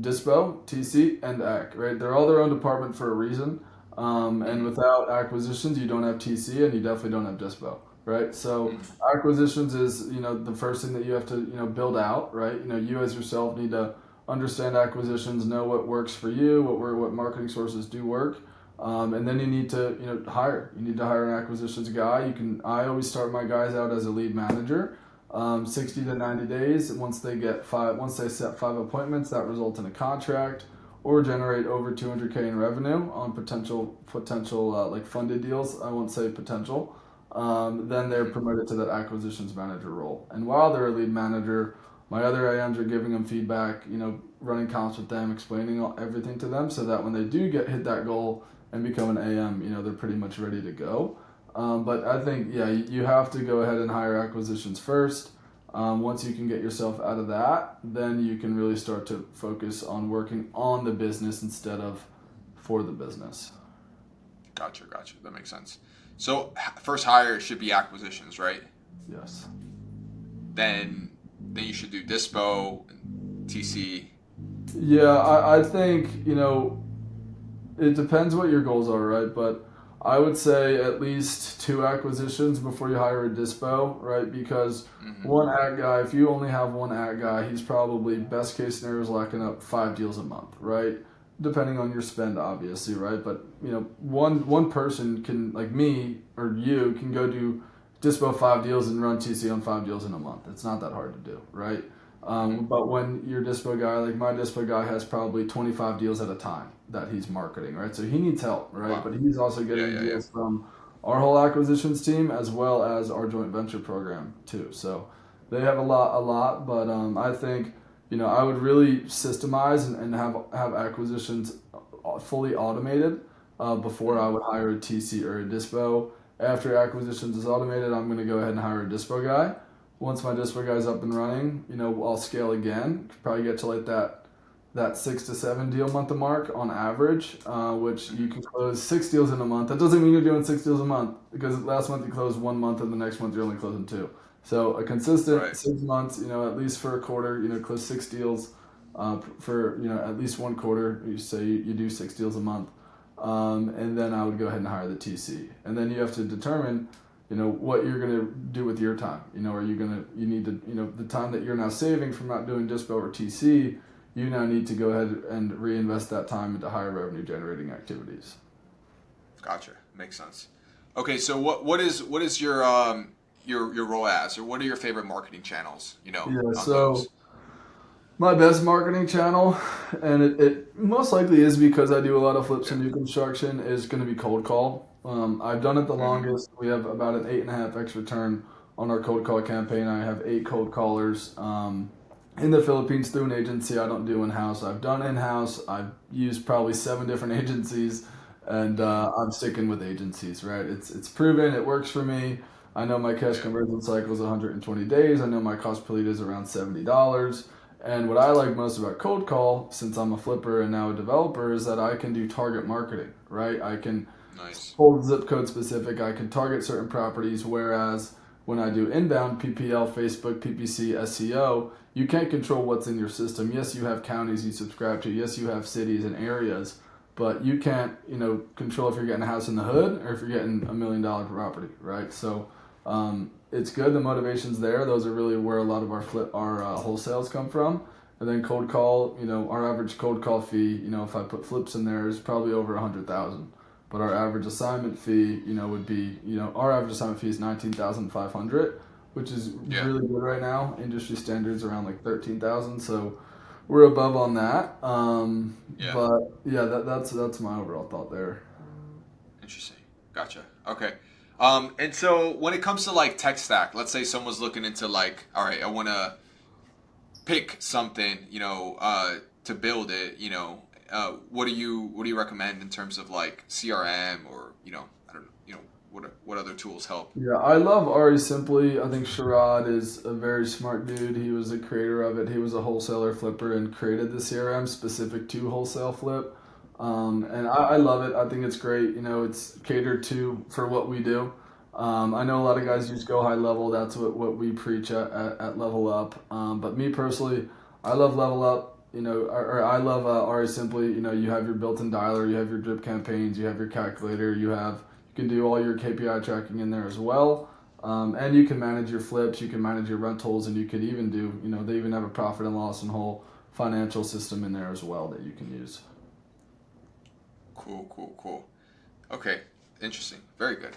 Dispo, TC, and AC, right? They're all their own department for a reason. And without acquisitions, you don't have TC, and you definitely don't have Dispo, right? So acquisitions is, the first thing that you have to, build out, right? You as yourself need to understand acquisitions, know what works for you, what marketing sources do work. And then you need to, hire. You need to hire an acquisitions guy. I always start my guys out as a lead manager, 60 to 90 days. Once they set 5 appointments, that results in a contract or generate over 200K in revenue on potential like funded deals. I won't say potential. Then they're promoted to that acquisitions manager role. And while they're a lead manager, my other AMs are giving them feedback, running comps with them, explaining everything to them, so that when they do hit that goal and become an AM, they're pretty much ready to go. But I think, you have to go ahead and hire acquisitions first. Once you can get yourself out of that, then you can really start to focus on working on the business instead of for the business. Gotcha. That makes sense. So first hire should be acquisitions, right? Yes. Then you should do Dispo, TC. Yeah, I think, it depends what your goals are, right? But I would say at least 2 acquisitions before you hire a Dispo, right? Because one ad guy, if you only have one ad guy, he's probably, best case scenario, is locking up 5 deals a month, right? Depending on your spend, obviously, right? But, one person can, like me or you, can go do Dispo 5 deals and run TC on 5 deals in a month. It's not that hard to do, right? But when your Dispo guy, like my Dispo guy, has probably 25 deals at a time that he's marketing, right? So he needs help, right? Wow. But he's also getting deals from our whole acquisitions team as well as our joint venture program too. So they have a lot. But I think, I would really systemize and have acquisitions fully automated before I would hire a TC or a Dispo. After acquisitions is automated, I'm going to go ahead and hire a Dispo guy. Once my Dispo guy's up and running, I'll scale again. Probably get to like that that 6 to 7 deal month a mark on average, which you can close 6 deals in a month. That doesn't mean you're doing 6 deals a month, because last month you closed 1 month and the next month you're only closing two. So a consistent Right. 6 months, at least for a quarter, close 6 deals for at least one quarter. You say you do 6 deals a month, and then I would go ahead and hire the TC, and then you have to determine what you're going to do with your time. Are you you need to, the time that you're now saving from not doing dispo or TC, you now need to go ahead and reinvest that time into higher revenue generating activities. Gotcha. Makes sense. Okay, so what is your ROAS, or what are your favorite marketing channels? Yeah, On so those. my best marketing channel, and it most likely is because I do a lot of flips Yeah. and new construction, is going to be cold call. I've done it the Mm-hmm. longest. We have about an 8.5x return on our cold call campaign. I have 8 cold callers in the Philippines through an agency. I don't do in-house. I've done in-house. I've used probably 7 different agencies, and I'm sticking with agencies, right? It's proven. It works for me. I know my cash Yeah. conversion cycle is 120 days. I know my cost per lead is around $70. And what I like most about cold call, since I'm a flipper and now a developer, is that I can do target marketing, right? I can Nice. hold zip code specific. I can target certain properties, whereas when I do inbound PPL, Facebook, PPC, SEO, you can't control what's in your system. Yes, you have counties you subscribe to. Yes, you have cities and areas, but you can't, control if you're getting a house in the hood or if you're getting $1 million property, right? So it's good. The motivation's there. Those are really where a lot of our wholesales come from. And then cold call, our average cold call fee, if I put flips in there, is probably over 100,000. But our average assignment fee, would be, our average assignment fee is 19,500, which is Yeah. really good right now. Industry standards around like 13,000, so we're above on that. Yeah. But yeah, that's my overall thought there. Interesting. Gotcha. Okay. And so when it comes to like tech stack, let's say someone's looking into like, all right, I want to pick something, to build it, what do you recommend in terms of like CRM, or, I don't know, what other tools help? Yeah, I love Ari Simply. I think Sherrod is a very smart dude. He was the creator of it. He was a wholesaler flipper and created the CRM specific to wholesale flip. And I love it. I think it's great. It's catered to for what we do. I know a lot of guys use Go High Level. That's what we preach at Level Up. But me personally, I love Level Up. Or I love Ari Simply. You have your built-in dialer, you have your drip campaigns, you have your calculator, you can do all your KPI tracking in there as well. And you can manage your flips, you can manage your rentals, and you could even do, they even have a profit and loss and whole financial system in there as well that you can use. Cool. Okay. Interesting. Very good.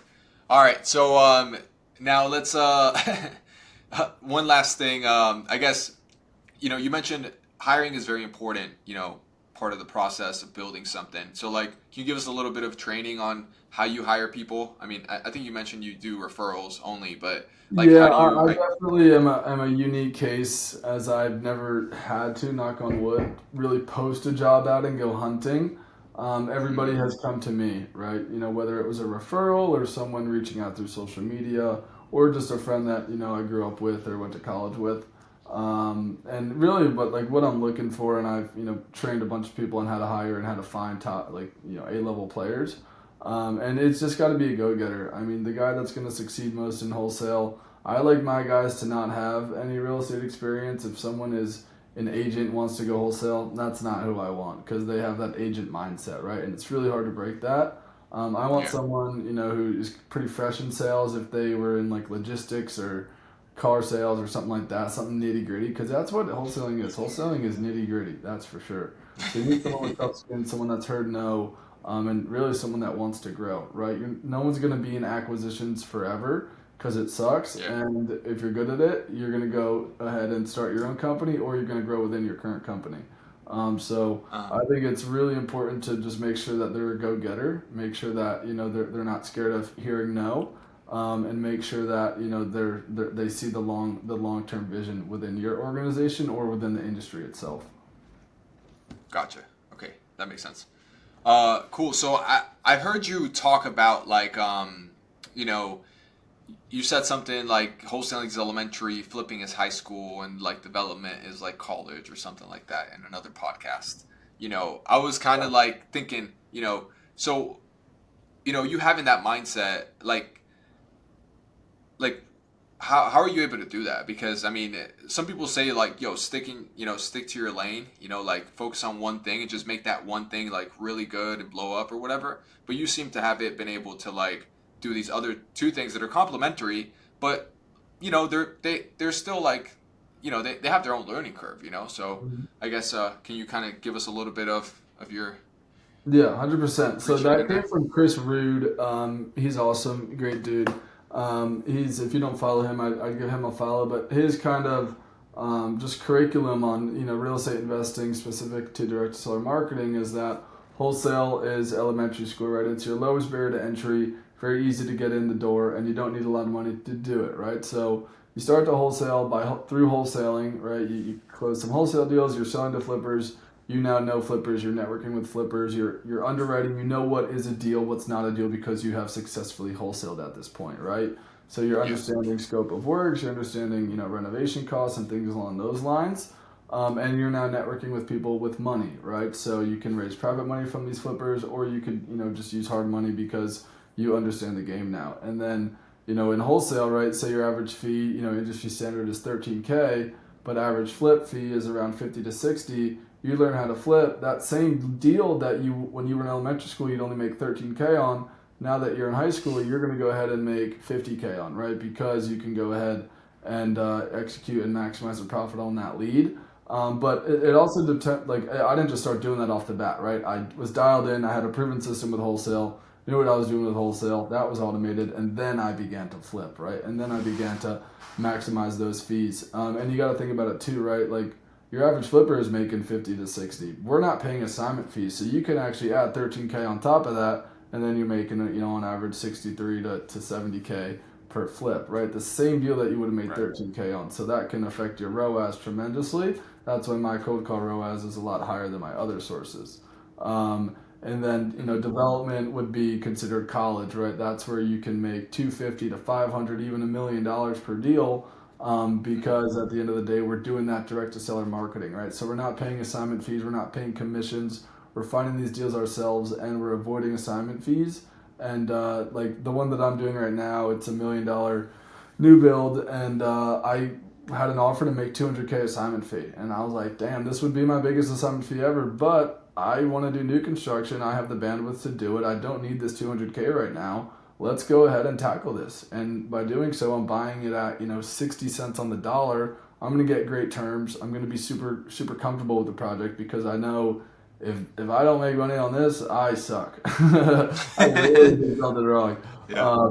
All right. So, now let's, one last thing. I guess, you mentioned hiring is very important, part of the process of building something. So like, can you give us a little bit of training on how you hire people? I mean, I think you mentioned you do referrals only, but like, Yeah, how do you, I definitely am a unique case, as I've never had to, knock on wood, really post a job out and go hunting. Everybody Mhm. has come to me, right? Whether it was a referral or someone reaching out through social media or just a friend that, I grew up with or went to college with. And really, but like what I'm looking for, and I've, trained a bunch of people on how to hire and how to find top, like, A-level players. And it's just got to be a go-getter. I mean, the guy that's going to succeed most in wholesale, I like my guys to not have any real estate experience. If someone is an agent wants to go wholesale, that's not who I want, because they have that agent mindset, right? And it's really hard to break that. I want Yeah. someone, who is pretty fresh in sales if they were in like logistics or car sales or something like that, something nitty gritty, because that's what wholesaling is. Wholesaling is nitty gritty, that's for sure. So you need someone with tough skin, someone that's heard no, and really someone that wants to grow, right? No one's going to be in acquisitions forever because it sucks. Yeah. And if you're good at it, you're going to go ahead and start your own company, or you're going to grow within your current company. So Uh, I think it's really important to just make sure that they're a go-getter, make sure that they're not scared of hearing no, and make sure that they see the long-term vision within your organization or within the industry itself. Gotcha. Okay. That makes sense. Cool. So I've heard you talk about like, you know, you said something like wholesaling is elementary, flipping is high school, and like development is like college or something like that in another podcast. I was kind of like thinking, so you having that mindset, like how are you able to do that? Because I mean, some people say like, stick to your lane, like focus on one thing and just make that one thing like really good and blow up or whatever. But you seem to have been able to like do these other two things that are complementary, but they're still like, they have their own learning curve, So I guess can you kind of give us a little bit of your Yeah, 100%. So research that in came there? from Chris Rude. He's awesome, great dude. He's if you don't follow him, I'd give him a follow. But his kind of just curriculum on real estate investing specific to direct to seller marketing is that wholesale is elementary school, right? It's your lowest barrier to entry, very easy to get in the door, and you don't need a lot of money to do it, right? So you start to wholesale through wholesaling, right? You close some wholesale deals, you're selling to flippers. You now know flippers, you're networking with flippers, you're underwriting, you know what is a deal, what's not a deal because you have successfully wholesaled at this point, right? So you're Yeah. understanding scope of works, you're understanding, renovation costs and things along those lines. And you're now networking with people with money, right? So you can raise private money from these flippers, or you could, just use hard money because you understand the game now. And then, in wholesale, right, say your average fee, industry standard is 13K, but average flip fee is around 50 to 60. You learn how to flip that same deal that when you were in elementary school you'd only make 13K on. Now that you're in high school, you're going to go ahead and make 50K on, right? Because you can go ahead and execute and maximize the profit on that lead. But it also like I didn't just start doing that off the bat, right? I was dialed in. I had a proven system with wholesale. Knew what I was doing with wholesale. That was automated, and then I began to flip, right? And then I began to maximize those fees. And you got to think about it too, right? Like your average flipper is making 50 to 60. We're not paying assignment fees, so you can actually add 13K on top of that, and then you're making on average 63 to 70K per flip, right? The same deal that you would have made Right. 13K on. So that can affect your ROAS tremendously. That's why my cold call ROAS is a lot higher than my other sources. And then development would be considered college, right? That's where you can make 250 to 500, even $1 million per deal, because at the end of the day, we're doing that direct to seller marketing, right? So we're not paying assignment fees, we're not paying commissions, we're finding these deals ourselves, and we're avoiding assignment fees. And like the one that I'm doing right now, it's $1 million new build, and I had an offer to make 200K assignment fee, and I was like, damn, this would be my biggest assignment fee ever, but I want to do new construction. I have the bandwidth to do it. I don't need this 200K right now. Let's go ahead and tackle this. And by doing so, I'm buying it at 60 cents on the dollar. I'm going to get great terms. I'm going to be super super comfortable with the project because I know if I don't make money on this, I suck. I really did something wrong. Yeah.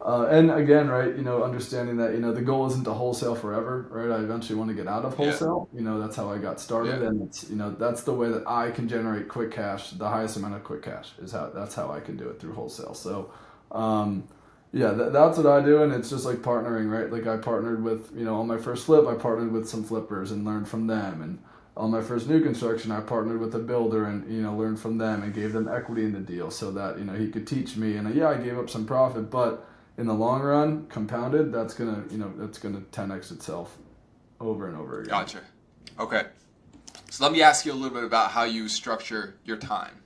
And again, right, understanding that, the goal isn't to wholesale forever, right? I eventually want to get out of Yeah. wholesale. That's how I got started. Yeah. And it's, that's the way that I can generate quick cash. The highest amount of quick cash that's how I can do it through wholesale. So, yeah, that's what I do. And it's just like partnering, right? Like I partnered with, on my first flip, I partnered with some flippers and learned from them. And on my first new construction, I partnered with a builder and learned from them and gave them equity in the deal so that he could teach me. And yeah, I gave up some profit, but in the long run, compounded, that's gonna 10x itself over and over again. Gotcha. Okay. So let me ask you a little bit about how you structure your time,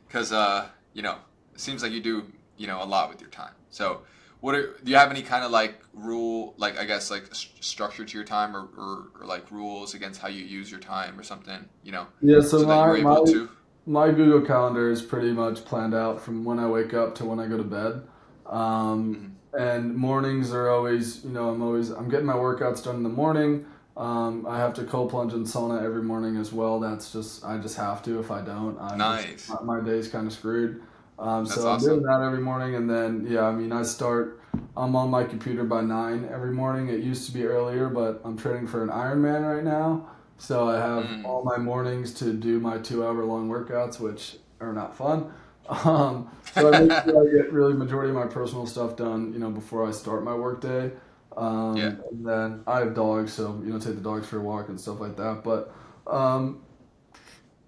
because it seems like you do a lot with your time. So do you have any kind of like rule, like I guess like structure to your time, or like rules against how you use your time or something, Yeah, so so that you're able to? my Google Calendar is pretty much planned out from when I wake up to when I go to bed. Mhm. And mornings are always, I'm getting my workouts done in the morning. I have to cold plunge in sauna every morning as well. I just have to. If I don't, Nice. my day's kind of screwed. That's So I'm doing awesome. that every morning. And then, yeah, I mean, I'm on my computer by 9 every morning. It used to be earlier, but I'm training for an Ironman right now. So I have Mm. all my mornings to do my 2 hour long workouts, which are not fun. So I make sure I get really majority of my personal stuff done, before I start my work day. Yeah. And then I have dogs, so take the dogs for a walk and stuff like that. But um,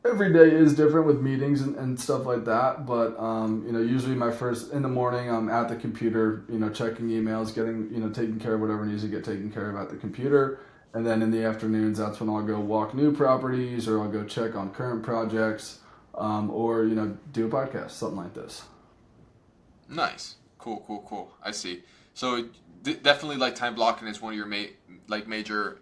every day is different with meetings and stuff like that. But usually my first in the morning, I'm at the computer, checking emails, getting, taking care of whatever needs to get taken care of at the computer. And then in the afternoons, that's when I'll go walk new properties, or I'll go check on current projects, or do a podcast, something like this. Nice. Cool, cool, cool. I see. So definitely like time blocking is one of your like major,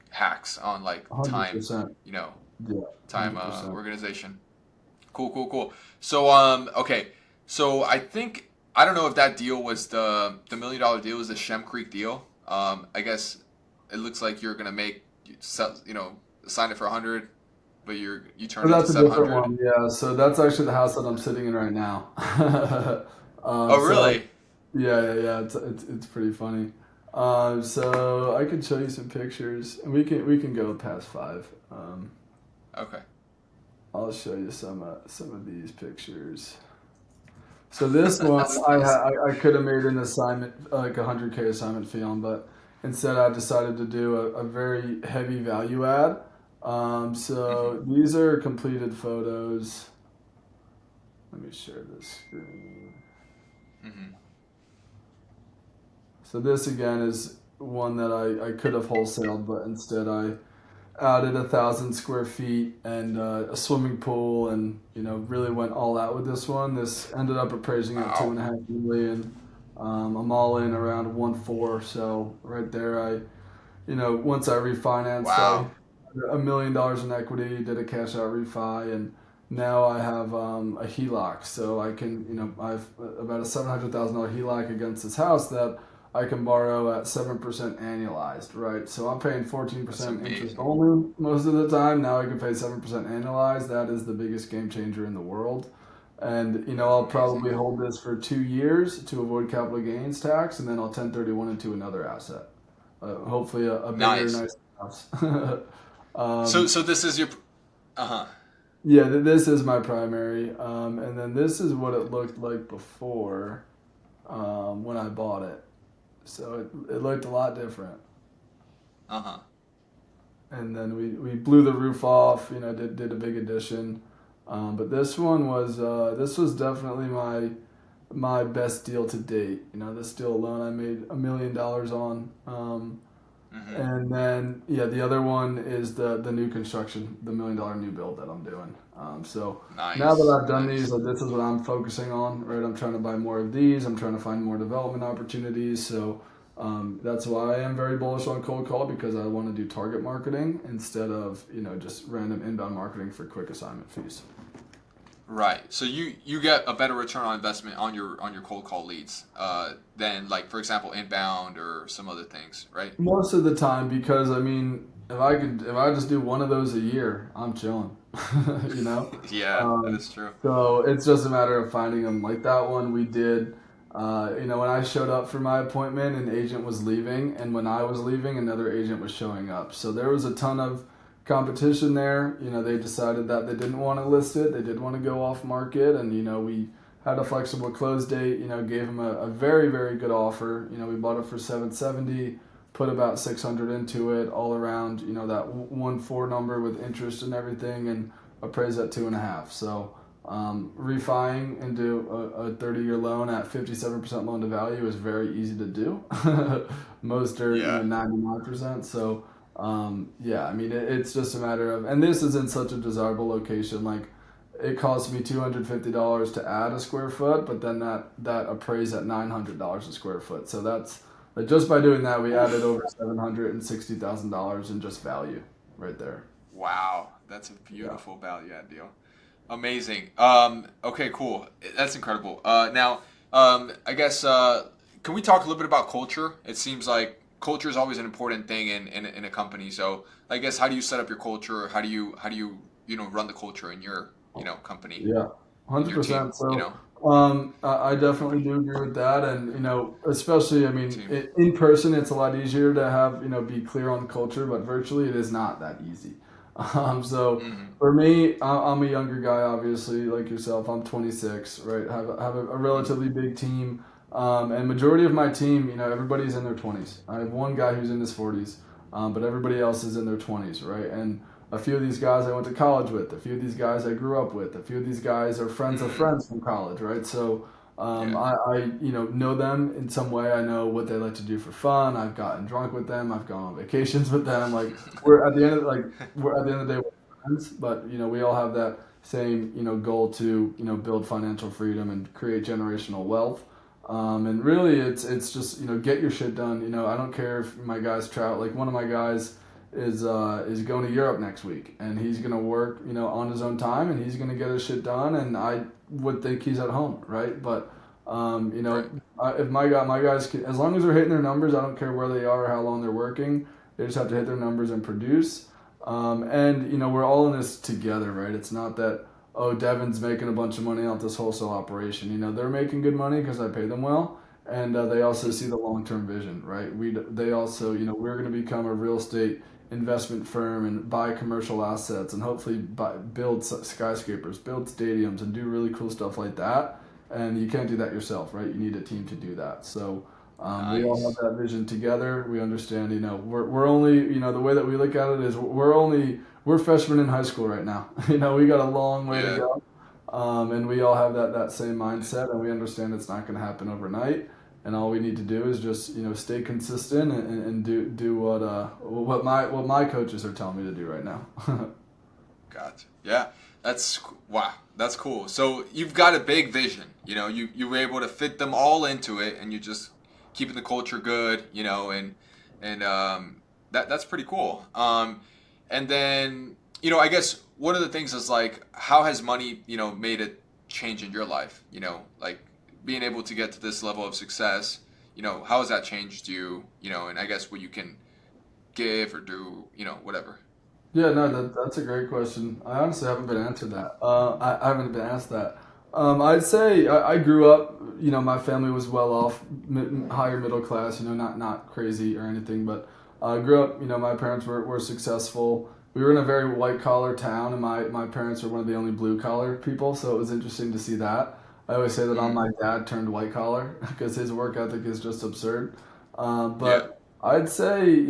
hacks on like time, 100%. you know, Yeah, time 100%. organization. Cool, cool, cool. So okay. So I don't know if that deal was the $1 million deal was the Shem Creek deal. I guess it looks like you're gonna sign it for 100, but you Oh, turned it to that's a different 700. one. Yeah, so that's actually the house that I'm sitting in right now. Oh So really? yeah. It's pretty funny. So I can show you some pictures, and we can go past five. Okay. I'll show you some of these pictures. So this one That's nice. I could have made an assignment like 100K assignment fee on, but instead I decided to do a very heavy value add. Hmm. So these are completed photos. Let me share this screen. Hmm. So this again is one that I could have wholesaled, but instead I added 1,000 square feet and a swimming pool, and really went all out with this one. This ended up appraising at two Wow. and a half million. I'm all in around 1.4. So right there, once I refinanced, I Wow. had $1 million in equity, did a cash out refi, and now I have a HELOC. So I can, I've about a $700,000 HELOC against this house that I can borrow at 7% annualized, right? So I'm paying That's 14% interest amazing. only most of the time. Now I can pay 7% annualized. That is the biggest game changer in the world. And That's I'll amazing. probably hold this for 2 years to avoid capital gains tax, and then I'll 1031 into another asset. Hopefully a bigger, Nice. nicer house. So this is your. Uh huh. Yeah, this is my primary, and then this is what it looked like before, when I bought it. So it looked a lot different. Uh huh. And then we blew the roof off. Did a big addition. But this was definitely my best deal to date. This deal alone I made $1 million on. Hmm. And then yeah, the other one is the new construction, the $1 million new build that I'm doing. So now Nice. that I've done these, Nice. like, this is what I'm focusing on. Right, I'm trying to buy more of these. I'm trying to find more development opportunities. So that's why I am very bullish on cold call, because I want to do target marketing instead of just random inbound marketing for quick assignment fees. Right. So you get a better return on investment on your cold call leads than like for example inbound or some other things, right? Most of the time, because I mean, if I just do one of those a year, I'm chilling. you know. Yeah, that Um, is true. so it's just a matter of finding them. Like that one we did. When I showed up for my appointment, an agent was leaving, and when I was leaving, another agent was showing up. So there was a ton of competition there. They decided that they didn't want to list it. They did want to go off market, and we had a flexible close date. Gave them a very very good offer. We bought it for 770, put about 600 into it, all around. That 1.4 number with interest and everything, and appraised at 2.5. So refining into a 30-year loan at 57% loan to value is very easy to do. Most are Yeah. 99%. So yeah, I mean it's just a matter of, and this is in such a desirable location. Like it cost me $250 to add a square foot, but then that appraised at $900 a square foot. So that's like, just by doing that, we added Oof. over $760,000 in just value right there. Wow. That's a Yeah. beautiful value add deal. Amazing. Okay, cool. That's incredible. Now, I guess can we talk a little bit about culture? It seems like culture is always an important thing in a company. So, I guess how do you set up your culture? How do you run the culture in your company Yeah, in your team? 100%. So, I definitely do agree with that, and especially, I mean, Team. in person, it's a lot easier to have be clear on culture, but virtually, it is not that easy. So Hmm. for me, I'm a younger guy, obviously, like yourself. I'm 26, right? Have a Hmm. relatively big team, and majority of my team, everybody's in their 20s. I have one guy who's in his 40s, but everybody else is in their 20s, right? And a few of these guys I went to college with, a few of these guys I grew up with, a few of these guys are friends of friends from college, right? So Yeah. I know them in some way. I know what they like to do for fun. I've gotten drunk with them. I've gone on vacations with them. Like we're at the end of the day we're friends, but we all have that same goal to build financial freedom and create generational wealth. And really, it's just get your shit done. I don't care if my guys travel. Like one of my guys is going to Europe next week, and he's gonna work on his own time, and he's gonna get his shit done. And I would think he's at home, right? But Right. if my guys can, as long as they're hitting their numbers, I don't care where they are or how long they're working. They just have to hit their numbers and produce. And we're all in this together, right? It's not that Devin's making a bunch of money out this wholesale operation. They're making good money because I pay them well, and they also see the long term vision, right? They also we're going to become a real estate investment firm and buy commercial assets and hopefully build skyscrapers, build stadiums, and do really cool stuff like that. And you can't do that yourself, right? You need a team to do that. So we all have Nice. that vision together. We understand, we're only, the way that we look at it is we're freshmen in high school right now. We got a long way to Yeah. go. And we all have that same mindset, and we understand it's not going to happen overnight. And all we need to do is just stay consistent and do what my coaches are telling me to do right now. Gotcha. Yeah. Wow. That's cool. So you've got a big vision. You were able to fit them all into it, and you just keeping the culture good. And that's pretty cool. And then I guess one of the things is like, how has money made a change in your life? Like being able to get to this level of success. How has that changed you? And I guess what you can give or do. Whatever. Yeah, no, that's a great question. I honestly haven't been answered that. I haven't been asked that. I'd say I grew up. My family was well off, higher middle class. Not crazy or anything, but I grew up. My parents were successful. We were in a very white collar town, and my parents were one of the only blue collar people. So it was interesting to see that. I always say that on Mm, my dad turned white collar because his work ethic is just absurd. yeah. But I'd say,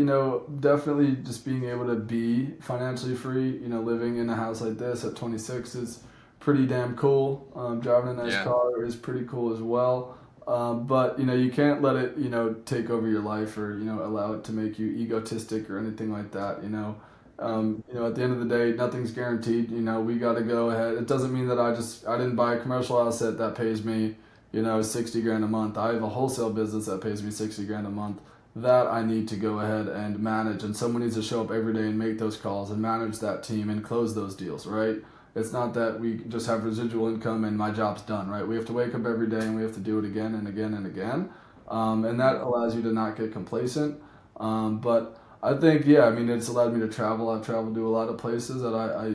definitely just being able to be financially free, living in a house like this at 26 is pretty damn cool. Driving a nice Yeah. car is pretty cool as well. But, you can't let it, take over your life or, allow it to make you egotistic or anything like that, at the end of the day, nothing's guaranteed. We got to go ahead. It doesn't mean that I didn't buy a commercial asset that pays me, 60 grand a month. I have a wholesale business that pays me 60 grand a month that I need to go ahead and manage. And someone needs to show up every day and make those calls and manage that team and close those deals, right? It's not that we just have residual income and my job's done, right? We have to wake up every day and we have to do it again and again and again. And that Mm, allows you to not get complacent. But I think, yeah, I mean, it's allowed me to travel. I've traveled to a lot of places that I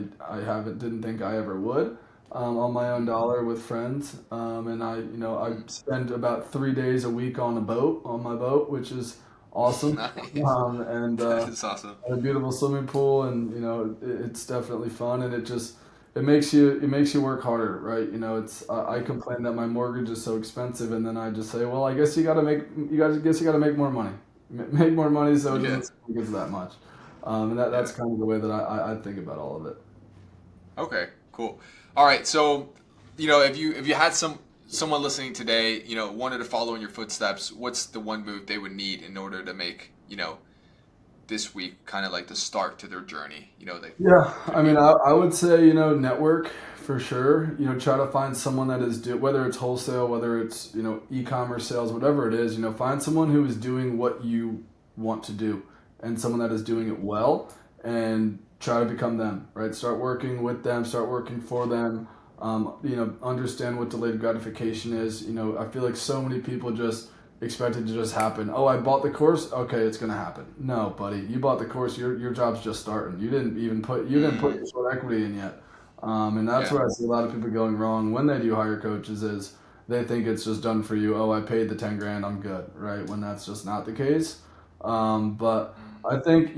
didn't think I ever would. On my own mm. dollar with friends, and I spend about 3 days a week on my boat, which is awesome. Nice. And That is awesome. a beautiful swimming pool, and it's definitely fun, and it makes you work harder, right? It's I complain that my mortgage is so expensive, and then I just say, well, I guess you got to make more money, make more money, so it Yeah. doesn't seem like it's that much. And that's Yeah. kind of the way that I think about all of it. Okay. Cool. All right. So, if you had someone listening today, wanted to follow in your footsteps, what's the one move they would need in order to make this week kind of like the start to their journey? They Yeah, could I mean, be. I would say, network for sure. Try to find someone that is whether it's wholesale, whether it's, e-commerce sales, whatever it is, find someone who is doing what you want to do and someone that is doing it well and try to become them, right? Start working with them, start working for them. Understand what delayed gratification is. I feel like so many people just expect it to just happen. Oh, I bought the course. Okay, it's gonna happen. No, buddy, you bought the course. Your job's just starting. You didn't put Mm, your sweat equity in yet. And that's yeah. where I see a lot of people going wrong when they do hire coaches is they think it's just done for you. Oh, I paid the 10 grand. I'm good, right? When that's just not the case. But Mm, I think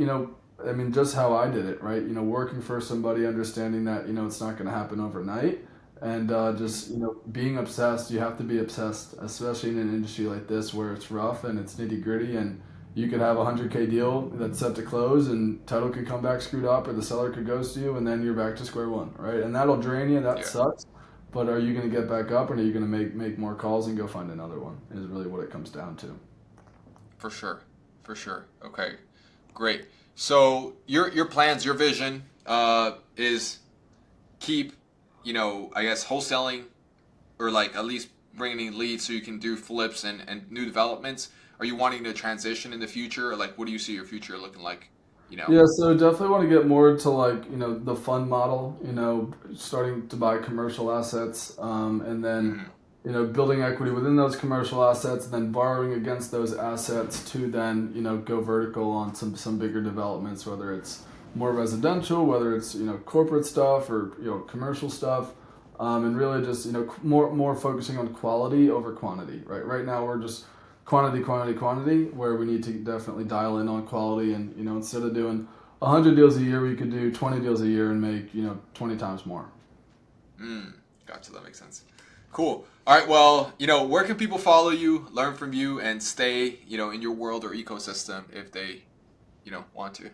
I mean, just how I did it, right? Working for somebody, understanding that it's not going to happen overnight, and mm, just being obsessed. You have to be obsessed, especially in an industry like this where it's rough and it's nitty gritty, and you could have a 100K deal that's set to close, and title could come back screwed up, or the seller could ghost you, and then you're back to square one, right? And that'll drain you. That Yeah, sucks. But are you going to get back up, and are you going to make more calls and go find another one? Is really what it comes down to. for sure, for sure. Okay, great. So your plans, your vision is keep, I guess wholesaling, or like at least bringing in leads so you can do flips and new developments. Are you wanting to transition in the future, or like what do you see your future looking like? Yeah, so definitely want to get more to like, the fund model, starting to buy commercial assets, and then, Mhm. building equity within those commercial assets, and then borrowing against those assets to then, go vertical on some bigger developments, whether it's more residential, whether it's, corporate stuff or, commercial stuff. And really just, more focusing on quality over quantity, right? Right now we're just quantity, quantity, quantity, where we need to definitely dial in on quality. And, instead of doing 100 deals a year, we could do 20 deals a year and make, 20 times more. Gotcha, that makes sense. Cool. All right. Well, where can people follow you, learn from you, and stay, in your world or ecosystem if they, want to?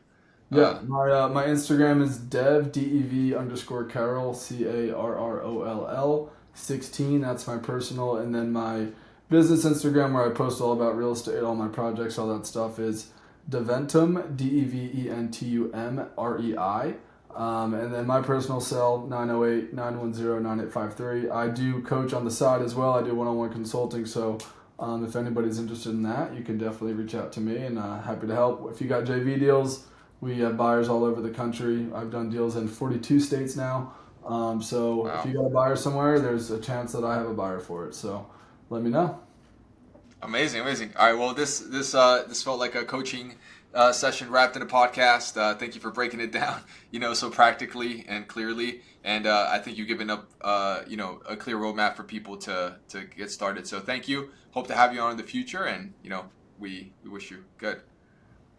Yeah, Uh, my Instagram is dev_Carroll, Carroll 16. That's my personal, and then my business Instagram where I post all about real estate, all my projects, all that stuff is Deventum, DEVENTUMREI. And then my personal cell 908-910-9853. I do coach on the side as well. I do one-on-one consulting, so if anybody's interested in that, you can definitely reach out to me, and happy to help. If you got JV deals, we have buyers all over the country. I've done deals in 42 states now. So if wow. you got a buyer somewhere, there's a chance that I have a buyer for it. So let me know. Amazing, amazing. All right, well, this felt like a coaching session wrapped in a podcast. Thank you for breaking it down, so practically and clearly. And I think you've given up, a clear roadmap for people to get started. So thank you. Hope to have you on in the future, and we wish you good.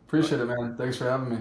Appreciate it, man. Thanks for having me.